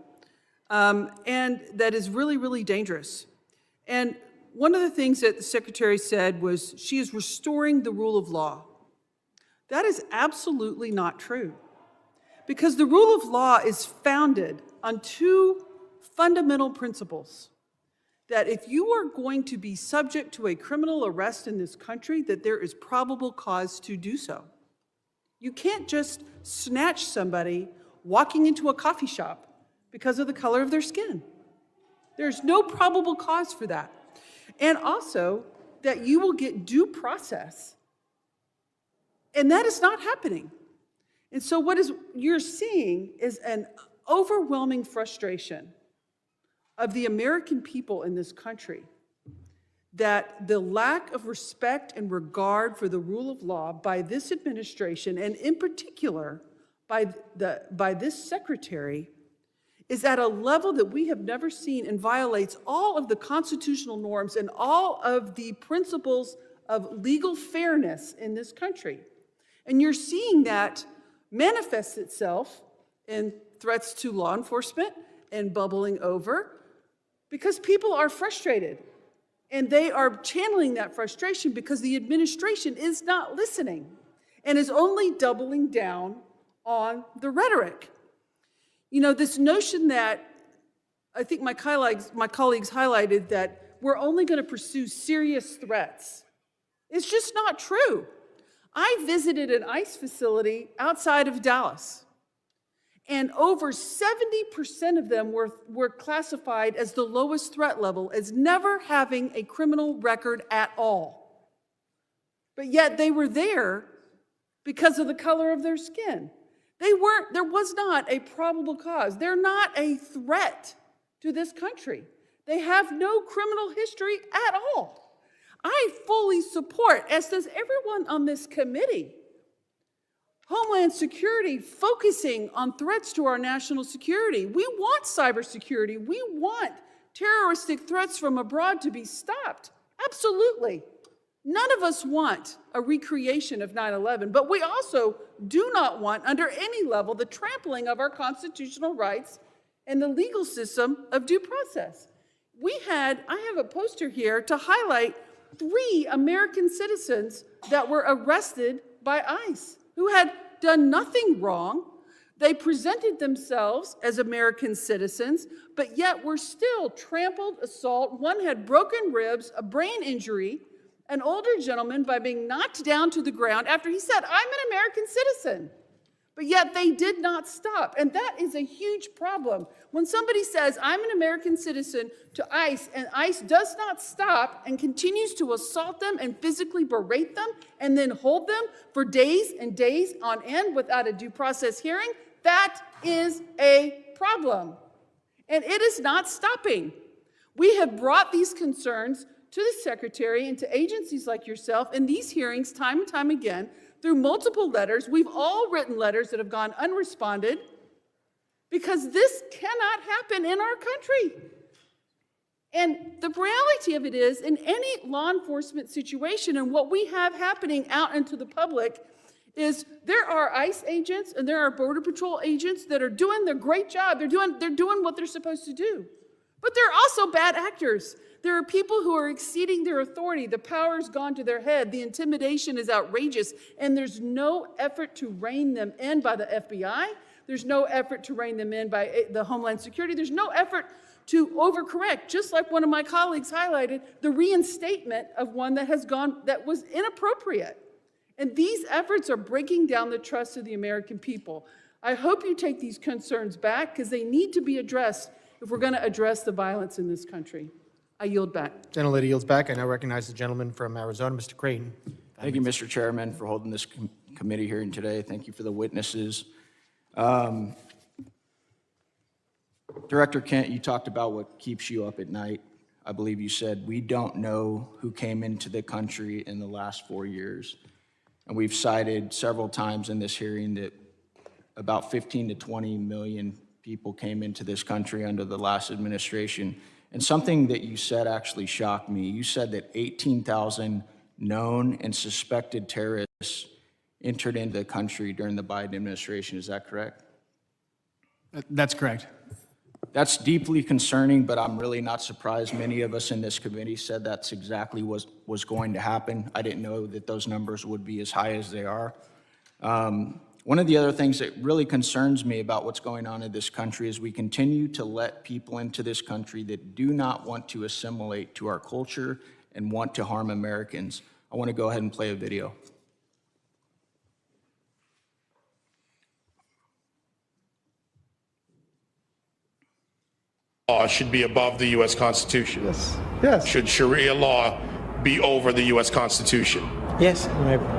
and that is really, really dangerous. And one of the things that the Secretary said was she is restoring the rule of law. That is absolutely not true, because the rule of law is founded on two fundamental principles: that if you are going to be subject to a criminal arrest in this country, that there is probable cause to do so. You can't just snatch somebody walking into a coffee shop because of the color of their skin. There's no probable cause for that. And also that you will get due process. And that is not happening. And so what you're seeing is an overwhelming frustration of the American people in this country, that the lack of respect and regard for the rule of law by this administration, and in particular by this secretary, is at a level that we have never seen and violates all of the constitutional norms and all of the principles of legal fairness in this country. And you're seeing that manifest itself in threats to law enforcement and bubbling over, because people are frustrated. And they are channeling that frustration because the administration is not listening and is only doubling down on the rhetoric. You know, this notion that I think my colleagues highlighted, that we're only going to pursue serious threats. It's just not true. I visited an ICE facility outside of Dallas, and over 70% of them were classified as the lowest threat level, as never having a criminal record at all. But yet they were there because of the color of their skin. There was not a probable cause. They're not a threat to this country. They have no criminal history at all. I fully support, as does everyone on this committee, Homeland Security focusing on threats to our national security. We want cybersecurity. We want terroristic threats from abroad to be stopped. Absolutely. None of us want a recreation of 9/11, but we also do not want, under any level, the trampling of our constitutional rights and the legal system of due process. I have a poster here to highlight 3 American citizens that were arrested by ICE who had done nothing wrong. They presented themselves as American citizens, but yet were still trampled, assault. One had broken ribs, a brain injury, an older gentleman by being knocked down to the ground after he said, "I'm an American citizen." But yet they did not stop. And that is a huge problem. When somebody says, "I'm an American citizen," to ICE, and ICE does not stop and continues to assault them and physically berate them and then hold them for days and days on end without a due process hearing, that is a problem. And it is not stopping. We have brought these concerns to the Secretary and to agencies like yourself in these hearings time and time again through multiple letters. We've all written letters that have gone unresponded, because this cannot happen in our country. And the reality of it is, in any law enforcement situation, and what we have happening out into the public, is there are ICE agents and there are Border Patrol agents that are doing their great job. They're doing what they're supposed to do. But there are also bad actors. There are people who are exceeding their authority. The power's gone to their head. The intimidation is outrageous, and there's no effort to rein them in by the FBI. There's no effort to rein them in by the Homeland Security. There's no effort to overcorrect, just like one of my colleagues highlighted, the reinstatement of one that was inappropriate. And these efforts are breaking down the trust of the American people. I hope you take these concerns back because they need to be addressed if we're going to address the violence in this country. I yield back. Gentlelady yields back. I now recognize the gentleman from Arizona, Mr. Creighton. Thank you, Mr. Chairman, for holding this committee hearing today. Thank you for the witnesses. Director Kent, you talked about what keeps you up at night. I believe you said, we don't know who came into the country in the last 4 years. And we've cited several times in this hearing that about 15 to 20 million people came into this country under the last administration. And something that you said actually shocked me. You said that 18,000 known and suspected terrorists entered into the country during the Biden administration. Is that correct? That's correct. That's deeply concerning, but I'm really not surprised. Many of us in this committee said that's exactly what was going to happen. I didn't know that those numbers would be as high as they are. One of the other things that really concerns me about what's going on in this country is we continue to let people into this country that do not want to assimilate to our culture and want to harm Americans. I want to go ahead and play a video. Law should be above the U.S. Constitution. Yes. Yes. Should Sharia law be over the U.S. Constitution? Yes.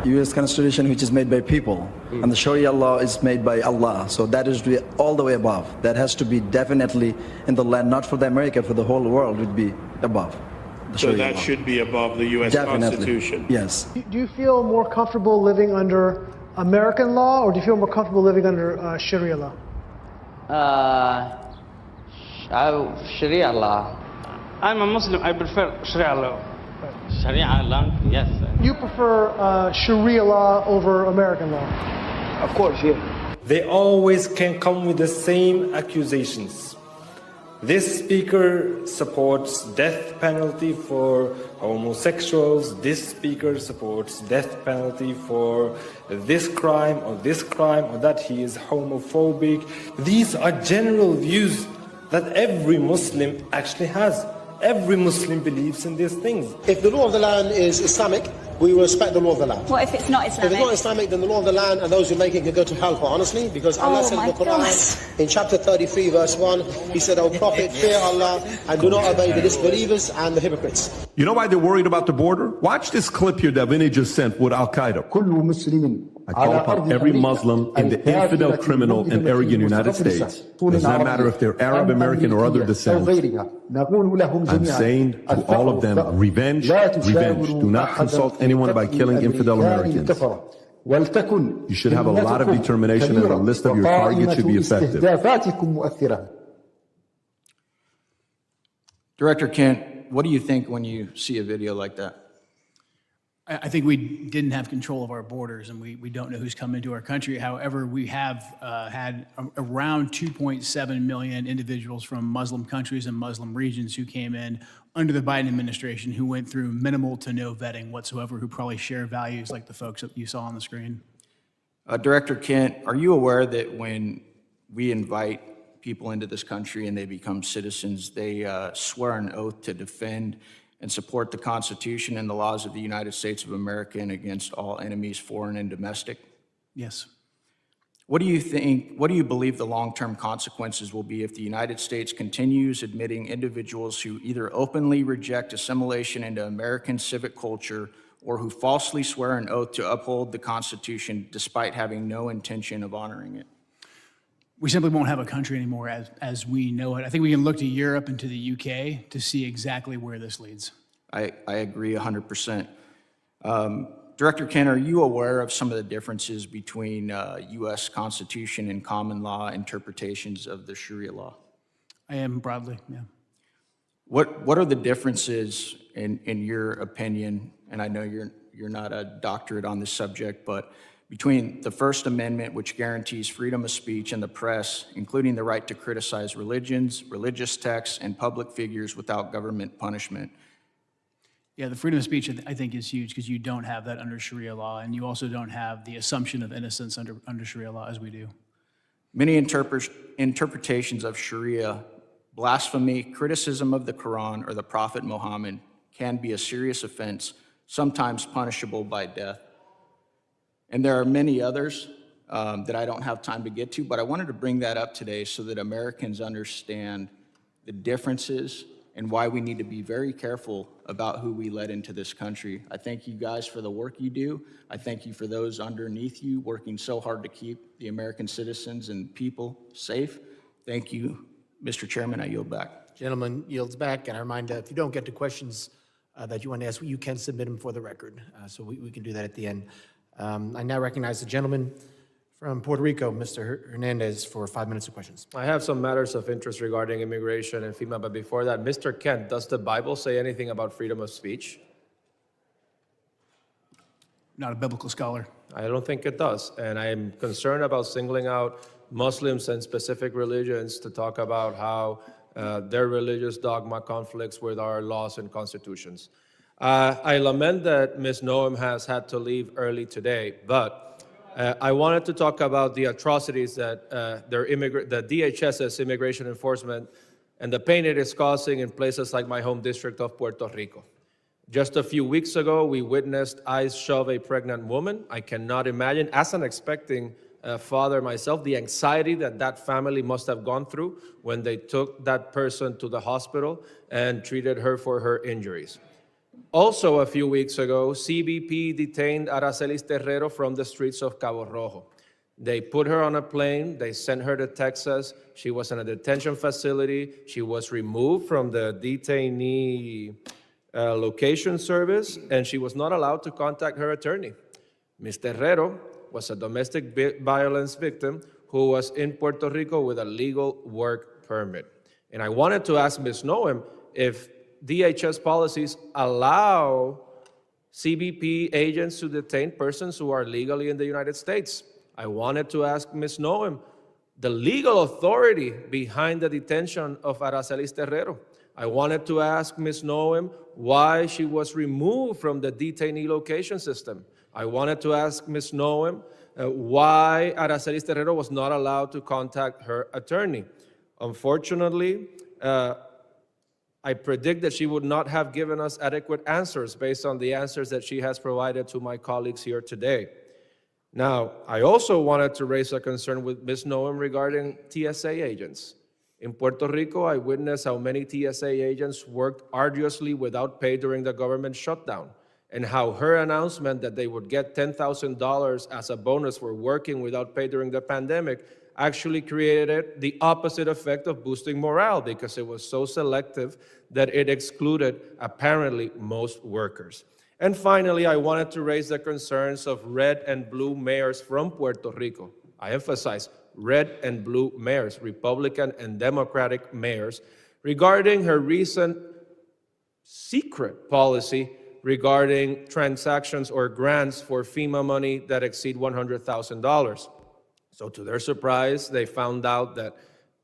U.S. Constitution, which is made by people, and the Sharia law is made by Allah. So that is all the way above. That has to be definitely in the land, not for the America, for the whole world would be above. So that should be above the U.S. Constitution? Yes. Do you feel more comfortable living under American law, or do you feel more comfortable living under Sharia law? Sharia law. I'm a Muslim. I prefer Sharia law. Sharia law, yes. You prefer Sharia law over American law? Of course, yeah. They always can come with the same accusations. This speaker supports death penalty for homosexuals. This speaker supports death penalty for this crime or that he is homophobic. These are general views that every Muslim actually has. Every Muslim believes in these things. If the law of the land is Islamic, we will respect the law of the land. What if it's not Islamic? If it's not Islamic, then the law of the land and those who make it can go to hellfire, honestly, because Allah said in the Quran, in chapter 33, verse 1, He said, O Prophet, fear Allah and do not obey the disbelievers and the hypocrites. You know why they're worried about the border? Watch this clip here that Vinny just sent with Al-Qaeda. I call upon every Muslim and the infidel, criminal, and arrogant United States. Does not matter if they're Arab, American, or other descent. I'm saying to all of them, revenge, revenge. Do not consult anyone by killing infidel Americans. You should have a lot of determination and a list of your targets should be effective. Director Kent, what do you think when you see a video like that? I think we didn't have control of our borders, and we don't know who's come into our country. However, we have had around 2.7 million individuals from Muslim countries and Muslim regions who came in under the Biden administration who went through minimal to no vetting whatsoever, who probably share values like the folks that you saw on the screen. Director Kent, are you aware that when we invite people into this country and they become citizens, they swear an oath to defend and support the Constitution and the laws of the United States of America and against all enemies, foreign and domestic? Yes. What do you believe the long-term consequences will be if the United States continues admitting individuals who either openly reject assimilation into American civic culture or who falsely swear an oath to uphold the Constitution despite having no intention of honoring it? We simply won't have a country anymore as we know it. I think we can look to Europe and to the UK to see exactly where this leads. I agree 100%. Director Kent, are you aware of some of the differences between U.S. Constitution and common law interpretations of the Sharia law? I am broadly, yeah. What are the differences in your opinion, and I know you're not a doctorate on this subject, but between the First Amendment, which guarantees freedom of speech and the press, including the right to criticize religions, religious texts, and public figures without government punishment? Yeah, the freedom of speech, I think, is huge because you don't have that under Sharia law, and you also don't have the assumption of innocence under Sharia law as we do. Many interpretations of Sharia, blasphemy, criticism of the Quran or the Prophet Muhammad can be a serious offense, sometimes punishable by death. And there are many others that I don't have time to get to, but I wanted to bring that up today so that Americans understand the differences and why we need to be very careful about who we let into this country. I thank you guys for the work you do. I thank you for those underneath you working so hard to keep the American citizens and people safe. Thank you, Mr. Chairman. I yield back. Gentleman yields back, and I remind if you don't get to questions that you want to ask, you can submit them for the record. So we can do that at the end. I now recognize the gentleman from Puerto Rico, Mr. Hernandez, for 5 minutes of questions. I have some matters of interest regarding immigration and FEMA, but before that, Mr. Kent, does the Bible say anything about freedom of speech? Not a biblical scholar. I don't think it does, and I'm concerned about singling out Muslims and specific religions to talk about how their religious dogma conflicts with our laws and constitutions. I lament that Ms. Noem has had to leave early today, but I wanted to talk about the atrocities that the DHS's immigration enforcement and the pain it is causing in places like my home district of Puerto Rico. Just a few weeks ago, we witnessed ICE shove a pregnant woman. I cannot imagine, as an expecting father myself, the anxiety that that family must have gone through when they took that person to the hospital and treated her for her injuries. Also, a few weeks ago, CBP detained Aracelis Terrero from the streets of Cabo Rojo. They put her on a plane, they sent her to Texas. She was in a detention facility. She was removed from the detainee location service, and she was not allowed to contact her attorney. Ms. Terrero was a domestic violence victim who was in Puerto Rico with a legal work permit. And I wanted to ask Ms. Noem if DHS policies allow CBP agents to detain persons who are legally in the United States. I wanted to ask Ms. Noem the legal authority behind the detention of Aracelis Terrero. I wanted to ask Ms. Noem why she was removed from the detainee location system. I wanted to ask Ms. Noem why Aracelis Terrero was not allowed to contact her attorney. Unfortunately, I predict that she would not have given us adequate answers based on the answers that she has provided to my colleagues here today. Now, I also wanted to raise a concern with Ms. Noem regarding TSA agents. In Puerto Rico, I witnessed how many TSA agents worked arduously without pay during the government shutdown, and how her announcement that they would get $10,000 as a bonus for working without pay during the pandemic actually created the opposite effect of boosting morale, because it was so selective that it excluded, apparently, most workers. And finally, I wanted to raise the concerns of red and blue mayors from Puerto Rico. I emphasize red and blue mayors, Republican and Democratic mayors, regarding her recent secret policy regarding transactions or grants for FEMA money that exceed $100,000. So to their surprise, they found out that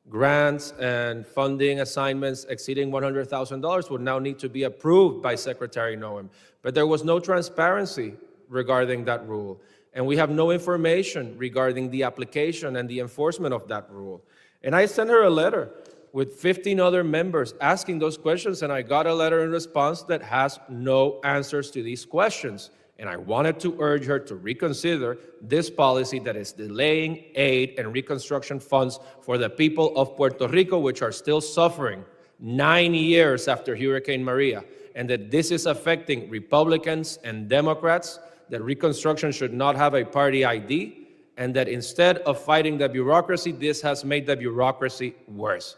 grants and funding assignments exceeding $100,000 would now need to be approved by Secretary Noem. But there was no transparency regarding that rule. And we have no information regarding the application and the enforcement of that rule. And I sent her a letter with 15 other members asking those questions, and I got a letter in response that has no answers to these questions. And I wanted to urge her to reconsider this policy that is delaying aid and reconstruction funds for the people of Puerto Rico, which are still suffering 9 years after Hurricane Maria, and that this is affecting Republicans and Democrats, that reconstruction should not have a party ID, and that instead of fighting the bureaucracy, this has made the bureaucracy worse.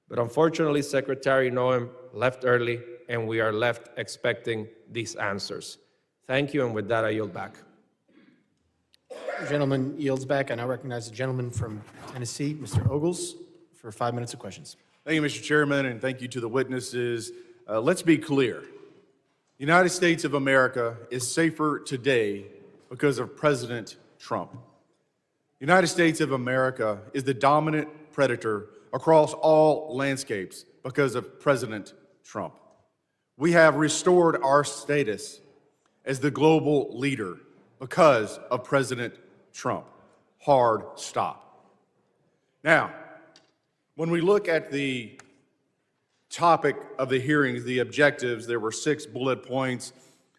But unfortunately, Secretary Noem left early, and we are left expecting these answers. Thank you, and with that, I yield back. The gentleman yields back. I now recognize the gentleman from Tennessee, Mr. Ogles, for 5 minutes of questions. Thank you, Mr. Chairman, and thank you to the witnesses. Let's be clear. The United States of America is safer today because of President Trump. The United States of America is the dominant predator across all landscapes because of President Trump. We have restored our status as the global leader because of President Trump. Hard stop. Now, when we look at the topic of the hearings, the objectives, there were 6 bullet points.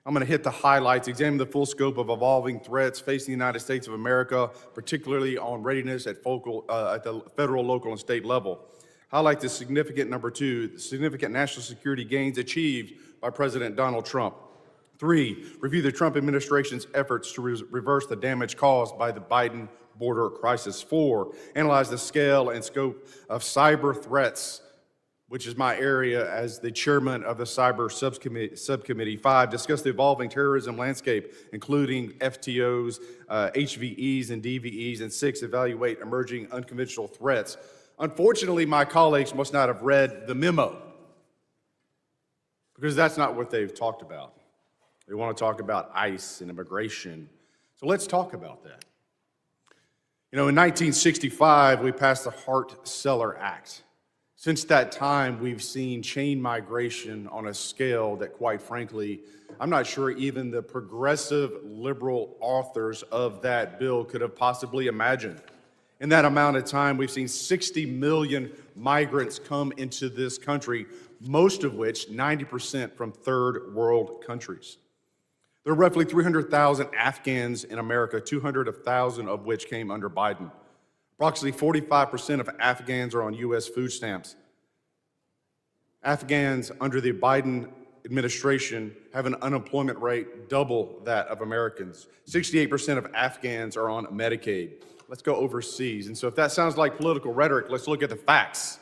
I'm going to hit the highlights, examine the full scope of evolving threats facing the United States of America, particularly on readiness at the federal, local, and state level. Highlight the significant, number 2, the significant national security gains achieved by President Donald Trump. 3, review the Trump administration's efforts to reverse the damage caused by the Biden border crisis. 4, analyze the scale and scope of cyber threats, which is my area as the chairman of the cyber subcommittee. 5, discuss the evolving terrorism landscape, including FTOs, HVEs, and DVEs. And 6, evaluate emerging unconventional threats. Unfortunately, my colleagues must not have read the memo, because that's not what they've talked about. They want to talk about ICE and immigration. So let's talk about that. You know, in 1965, we passed the Hart-Celler Act. Since that time, we've seen chain migration on a scale that, quite frankly, I'm not sure even the progressive liberal authors of that bill could have possibly imagined. In that amount of time, we've seen 60 million migrants come into this country, most of which, 90%, from third world countries. There are roughly 300,000 Afghans in America, 200,000 of which came under Biden. Approximately 45% of Afghans are on U.S. food stamps. Afghans under the Biden administration have an unemployment rate double that of Americans. 68% of Afghans are on Medicaid. Let's go overseas. And so if that sounds like political rhetoric, let's look at the facts.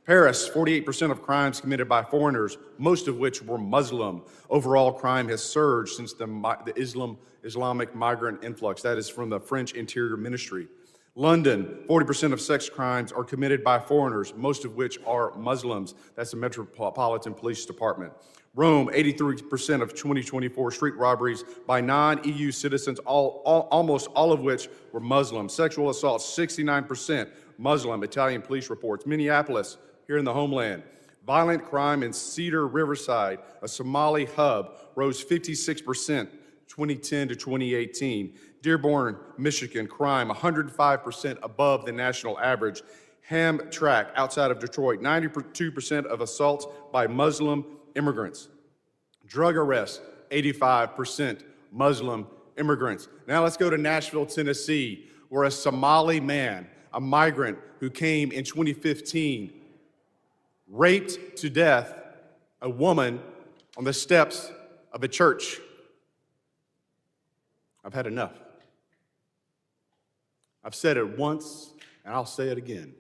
Paris, 48% of crimes committed by foreigners, most of which were Muslim. Overall crime has surged since the Islamic migrant influx. That is from the French Interior Ministry. London, 40% of sex crimes are committed by foreigners, most of which are Muslims. That's the Metropolitan Police Department. Rome, 83% of 2024 street robberies by non-EU citizens, almost all of which were Muslim. Sexual assault, 69% Muslim, Italian police reports. Minneapolis, here in the homeland. Violent crime in Cedar Riverside, a Somali hub, rose 56%, 2010 to 2018. Dearborn, Michigan, crime 105% above the national average. Hamtramck, outside of Detroit, 92% of assaults by Muslim immigrants. Drug arrests, 85% Muslim immigrants. Now let's go to Nashville, Tennessee, where a Somali man, a migrant who came in 2015, raped to death a woman on the steps of a church. I've had enough. I've said it once, and I'll say it again.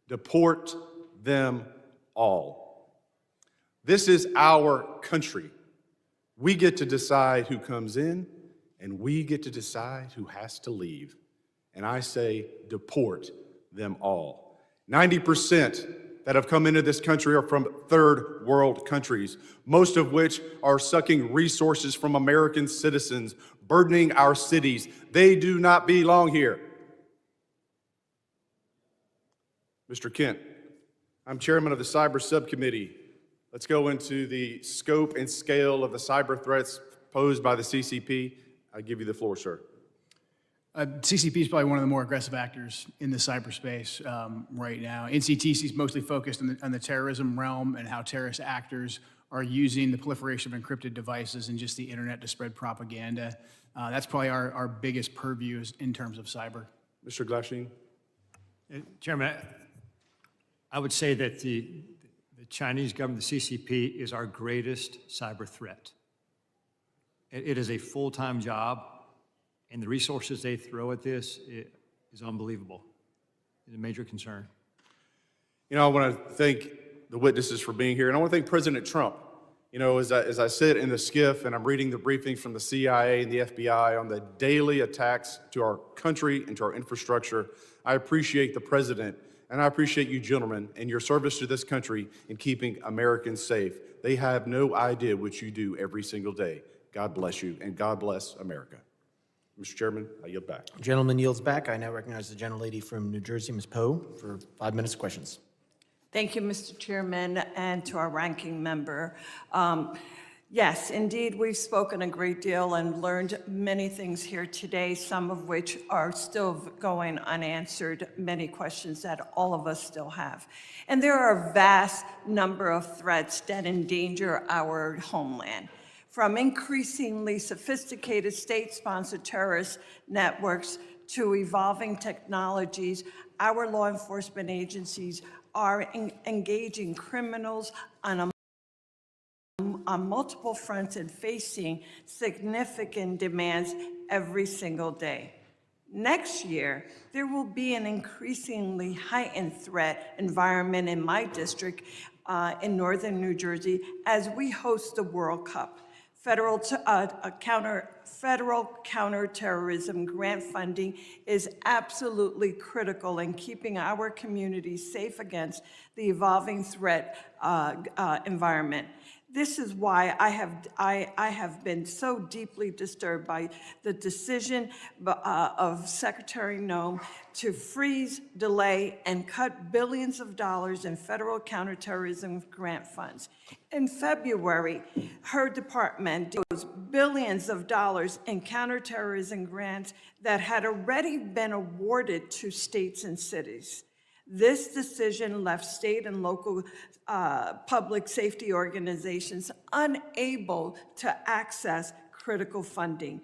Deport them all. This is our country. We get to decide who comes in, and we get to decide who has to leave. And I say, deport them all. 90% that have come into this country are from third world countries, most of which are sucking resources from American citizens, burdening our cities. They do not belong here. Mr. Kent, I'm chairman of the Cyber Subcommittee. Let's go into the scope and scale of the cyber threats posed by the CCP. I give you the floor, sir. CCP is probably one of the more aggressive actors in the cyberspace right now. NCTC is mostly focused on the terrorism realm and how terrorist actors are using the proliferation of encrypted devices and just the internet to spread propaganda. That's probably our biggest purview in terms of cyber. Mr. Glasheen? Chairman, I would say that the Chinese government, the CCP, is our greatest cyber threat. It is a full-time job, and the resources they throw at this is unbelievable. It's a major concern. You know, I want to thank the witnesses for being here, and I want to thank President Trump. You know, as I sit in the SCIF and I'm reading the briefings from the CIA and the FBI on the daily attacks to our country and to our infrastructure, I appreciate the president, and I appreciate you gentlemen and your service to this country in keeping Americans safe. They have no idea what you do every single day. God bless you, and God bless America. Mr. Chairman, I yield back. Gentleman yields back. I now recognize the gentlelady from New Jersey, Ms. Poe, for 5 minutes of questions. Thank you, Mr. Chairman, and to our ranking member. Yes, indeed, we've spoken a great deal and learned many things here today, some of which are still going unanswered, many questions that all of us still have. And there are a vast number of threats that endanger our homeland, from increasingly sophisticated state-sponsored terrorist networks to evolving technologies. Our law enforcement agencies are engaging criminals on multiple fronts and facing significant demands every single day. Next year, there will be an increasingly heightened threat environment in my district in northern New Jersey as we host the World Cup. Federal counterterrorism grant funding is absolutely critical in keeping our communities safe against the evolving threat environment. This is why I have been so deeply disturbed by the decision of Secretary Noem to freeze, delay, and cut billions of dollars in federal counterterrorism grant funds. In February, her department was billions of dollars in counterterrorism grants that had already been awarded to states and cities. This decision left state and local public safety organizations unable to access critical funding.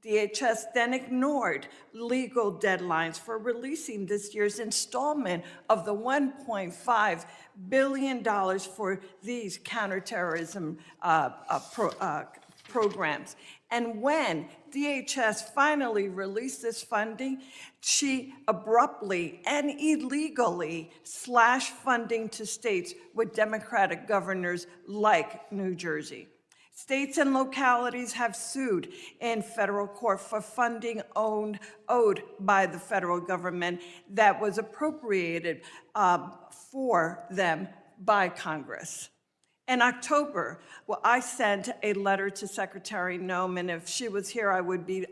DHS then ignored legal deadlines for releasing this year's installment of the $1.5 billion for these counterterrorism programs. And when DHS finally released this funding, she abruptly and illegally slashed funding to states with Democratic governors like New Jersey. States and localities have sued in federal court for funding owed by the federal government that was appropriated for them by Congress. In October, I sent a letter to Secretary Noem, and if she was here, I would be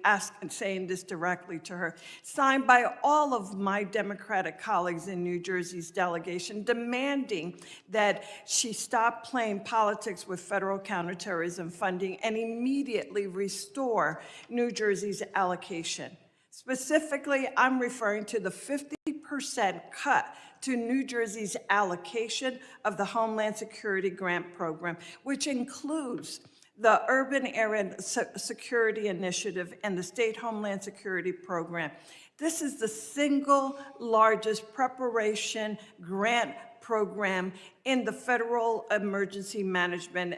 saying this directly to her, signed by all of my Democratic colleagues in New Jersey's delegation, demanding that she stop playing politics with federal counterterrorism funding and immediately restore New Jersey's allocation. Specifically, I'm referring to the 50% cut to New Jersey's allocation of the Homeland Security Grant Program, which includes the Urban Area Security Initiative and the State Homeland Security Program. This is the single largest preparation grant program in the Federal Emergency Management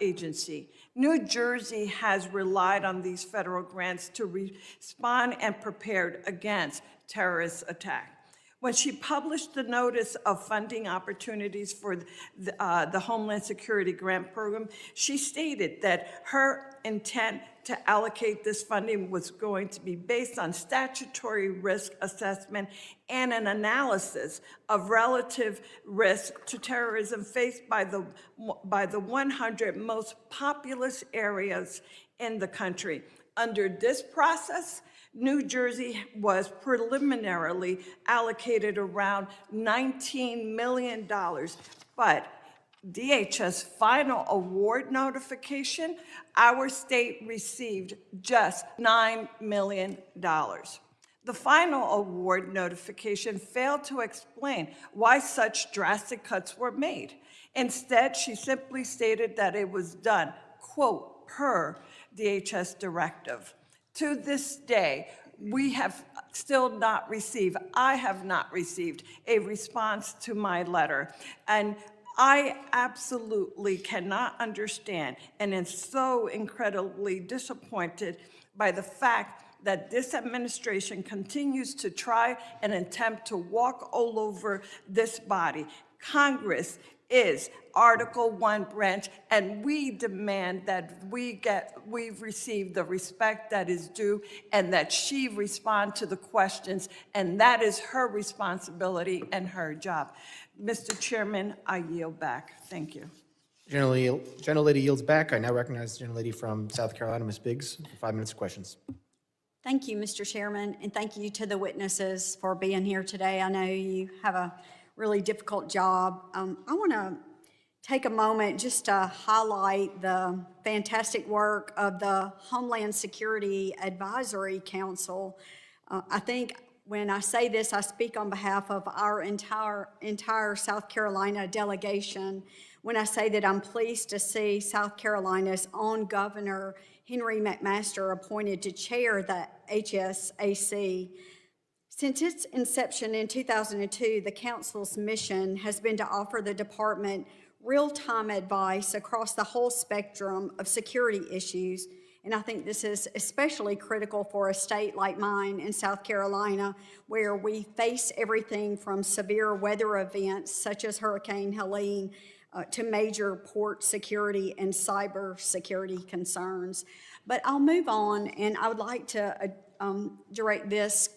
Agency. New Jersey has relied on these federal grants to respond and prepared against terrorist attack. When she published the notice of funding opportunities for the Homeland Security Grant Program, she stated that her intent to allocate this funding was going to be based on statutory risk assessment and an analysis of relative risk to terrorism faced by the 100 most populous areas in the country. Under this process, New Jersey was preliminarily allocated around $19 million, but DHS final award notification, our state received just $9 million. The final award notification failed to explain why such drastic cuts were made. Instead, she simply stated that it was done, quote, per DHS directive. To this day, we have still not received, I have not received a response to my letter. And I absolutely cannot understand and am so incredibly disappointed by the fact that this administration continues to try and attempt to walk all over this body. Congress is Article 1 branch, and we demand that we receive the respect that is due and that she respond to the questions, and that is her responsibility and her job. Mr. Chairman, I yield back. Thank you. Gentlelady yields back. I now recognize the gentlelady from South Carolina, Ms. Biggs, for 5 minutes of questions. Thank you, Mr. Chairman, and thank you to the witnesses for being here today. I know you have a really difficult job. I want to take a moment just to highlight the fantastic work of the Homeland Security Advisory Council. I think when I say this, I speak on behalf of our entire South Carolina delegation when I say that I'm pleased to see South Carolina's own Governor Henry McMaster appointed to chair the HSAC. Since its inception in 2002, the Council's mission has been to offer the department real-time advice across the whole spectrum of security issues, and I think this is especially critical for a state like mine in South Carolina, where we face everything from severe weather events such as Hurricane Helene to major port security and cyber security concerns. But I'll move on, and I would like to direct this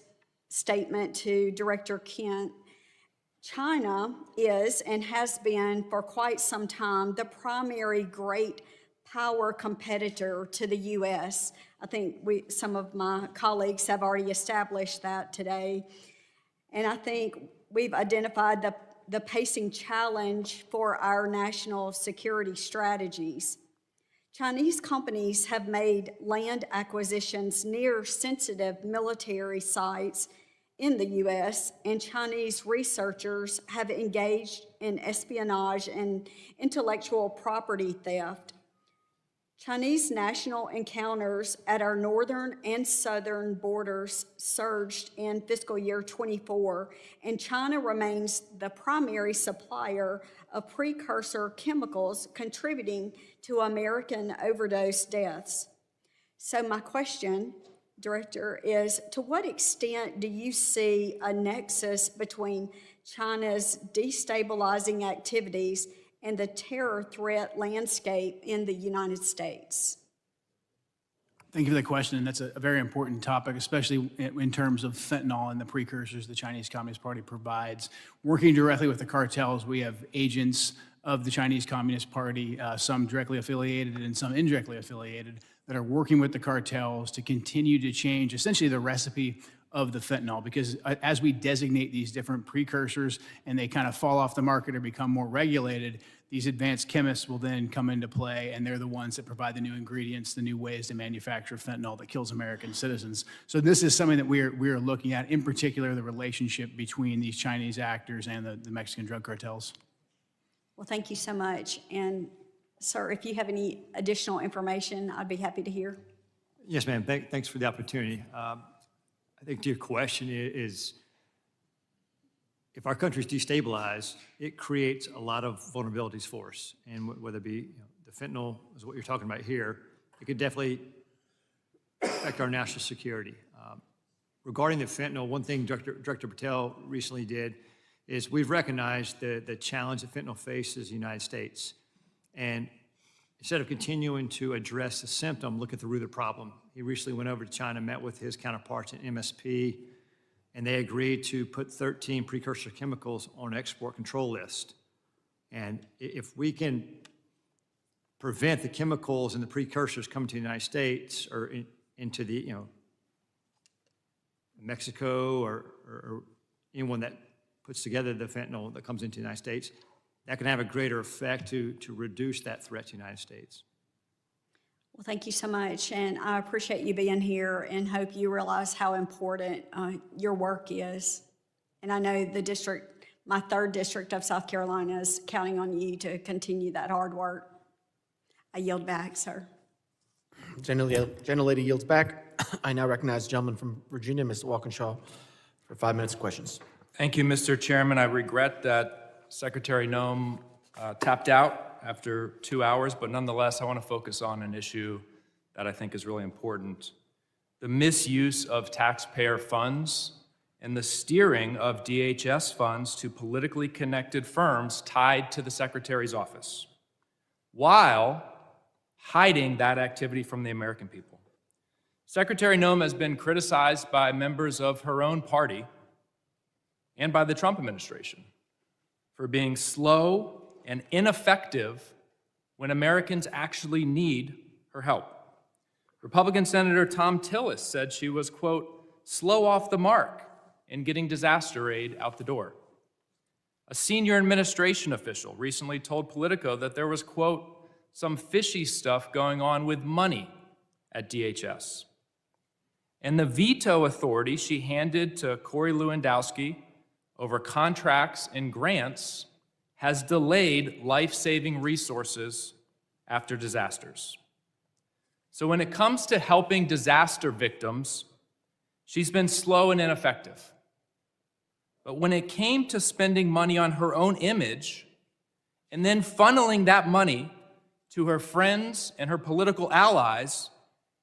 statement to Director Kent. China is and has been for quite some time the primary great power competitor to the U.S. I think some of my colleagues have already established that today. And I think we've identified the pacing challenge for our national security strategies. Chinese companies have made land acquisitions near sensitive military sites in the U.S., and Chinese researchers have engaged in espionage and intellectual property theft. Chinese national encounters at our northern and southern borders surged in fiscal year 24, and China remains the primary supplier of precursor chemicals contributing to American overdose deaths. So my question, Director, is to what extent do you see a nexus between China's destabilizing activities and the terror threat landscape in the United States? Thank you for the question, and that's a very important topic, especially in terms of fentanyl and the precursors the Chinese Communist Party provides. Working directly with the cartels, we have agents of the Chinese Communist Party, some directly affiliated and some indirectly affiliated, that are working with the cartels to continue to change essentially the recipe of the fentanyl, because as we designate these different precursors and they kind of fall off the market or become more regulated, these advanced chemists will then come into play, and they're the ones that provide the new ingredients, the new ways to manufacture fentanyl that kills American citizens. So this is something that we are looking at, in particular the relationship between these Chinese actors and the Mexican drug cartels. Well, thank you so much. And sir, if you have any additional information, I'd be happy to hear. Yes, ma'am. Thanks for the opportunity. I think to your question is, if our country's destabilized, it creates a lot of vulnerabilities for us. And whether it be the fentanyl is what you're talking about here, it could definitely affect our national security. Regarding the fentanyl, one thing Director Patel recently did is we've recognized the challenge that fentanyl faces in the United States. And instead of continuing to address the symptom, look at the root of the problem. He recently went over to China, met with his counterparts in MSP, and they agreed to put 13 precursor chemicals on an export control list. And if we can prevent the chemicals and the precursors coming to the United States or into the, Mexico or anyone that puts together the fentanyl that comes into the United States, that can have a greater effect to reduce that threat to the United States. Well, thank you so much, and I appreciate you being here and hope you realize how important your work is. And I know the district, my 3rd district of South Carolina, is counting on you to continue that hard work. I yield back, sir. Gentlelady yields back. I now recognize the gentleman from Virginia, Mr. Walkinshaw, for 5 minutes of questions. Thank you, Mr. Chairman. I regret that Secretary Noem tapped out after 2 hours, but nonetheless, I want to focus on an issue that I think is really important: the misuse of taxpayer funds and the steering of DHS funds to politically connected firms tied to the Secretary's office, while hiding that activity from the American people. Secretary Noem has been criticized by members of her own party and by the Trump administration for being slow and ineffective when Americans actually need her help. Republican Senator Tom Tillis said she was, quote, slow off the mark in getting disaster aid out the door. A senior administration official recently told Politico that there was, quote, some fishy stuff going on with money at DHS. And the veto authority she handed to Corey Lewandowski over contracts and grants has delayed life-saving resources after disasters. So when it comes to helping disaster victims, she's been slow and ineffective. But when it came to spending money on her own image and then funneling that money to her friends and her political allies,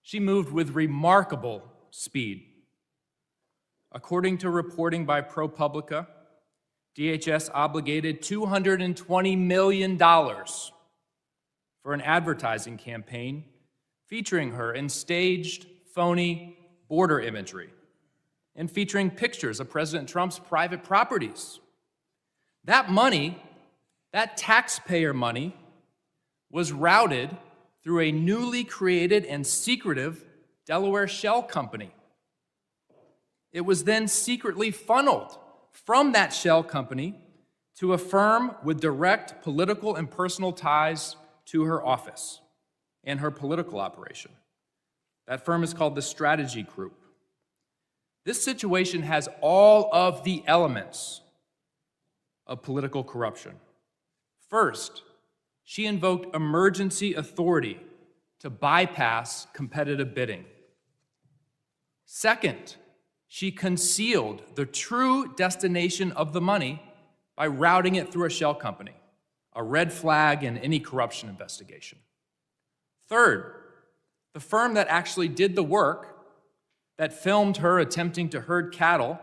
she moved with remarkable speed. According to reporting by ProPublica, DHS obligated $220 million for an advertising campaign featuring her in staged, phony border imagery and featuring pictures of President Trump's private properties. That money, that taxpayer money, was routed through a newly created and secretive Delaware shell company. It was then secretly funneled from that shell company to a firm with direct political and personal ties to her office and her political operation. That firm is called the Strategy Group. This situation has all of the elements of political corruption. First, she invoked emergency authority to bypass competitive bidding. Second, she concealed the true destination of the money by routing it through a shell company, a red flag in any corruption investigation. Third, the firm that actually did the work, that filmed her attempting to herd cattle,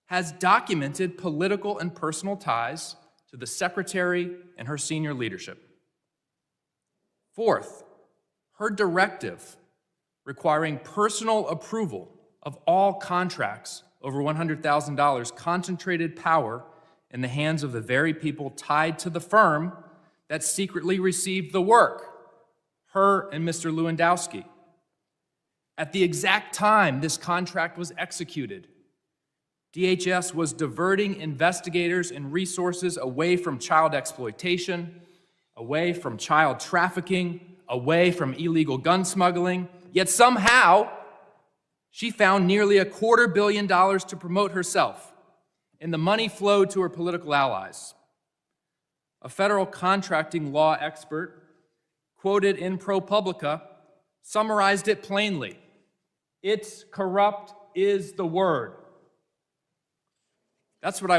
has documented political and personal ties to the secretary and her senior leadership. Fourth, her directive requiring personal approval of all contracts over $100,000 concentrated power in the hands of the very people tied to the firm that secretly received the work, her and Mr. Lewandowski. At the exact time this contract was executed, DHS was diverting investigators and resources away from child exploitation, away from child trafficking, away from illegal gun smuggling, yet somehow she found nearly $250 million to promote herself, and the money flowed to her political allies. A federal contracting law expert quoted in ProPublica summarized it plainly. It's corrupt is the word. That's what I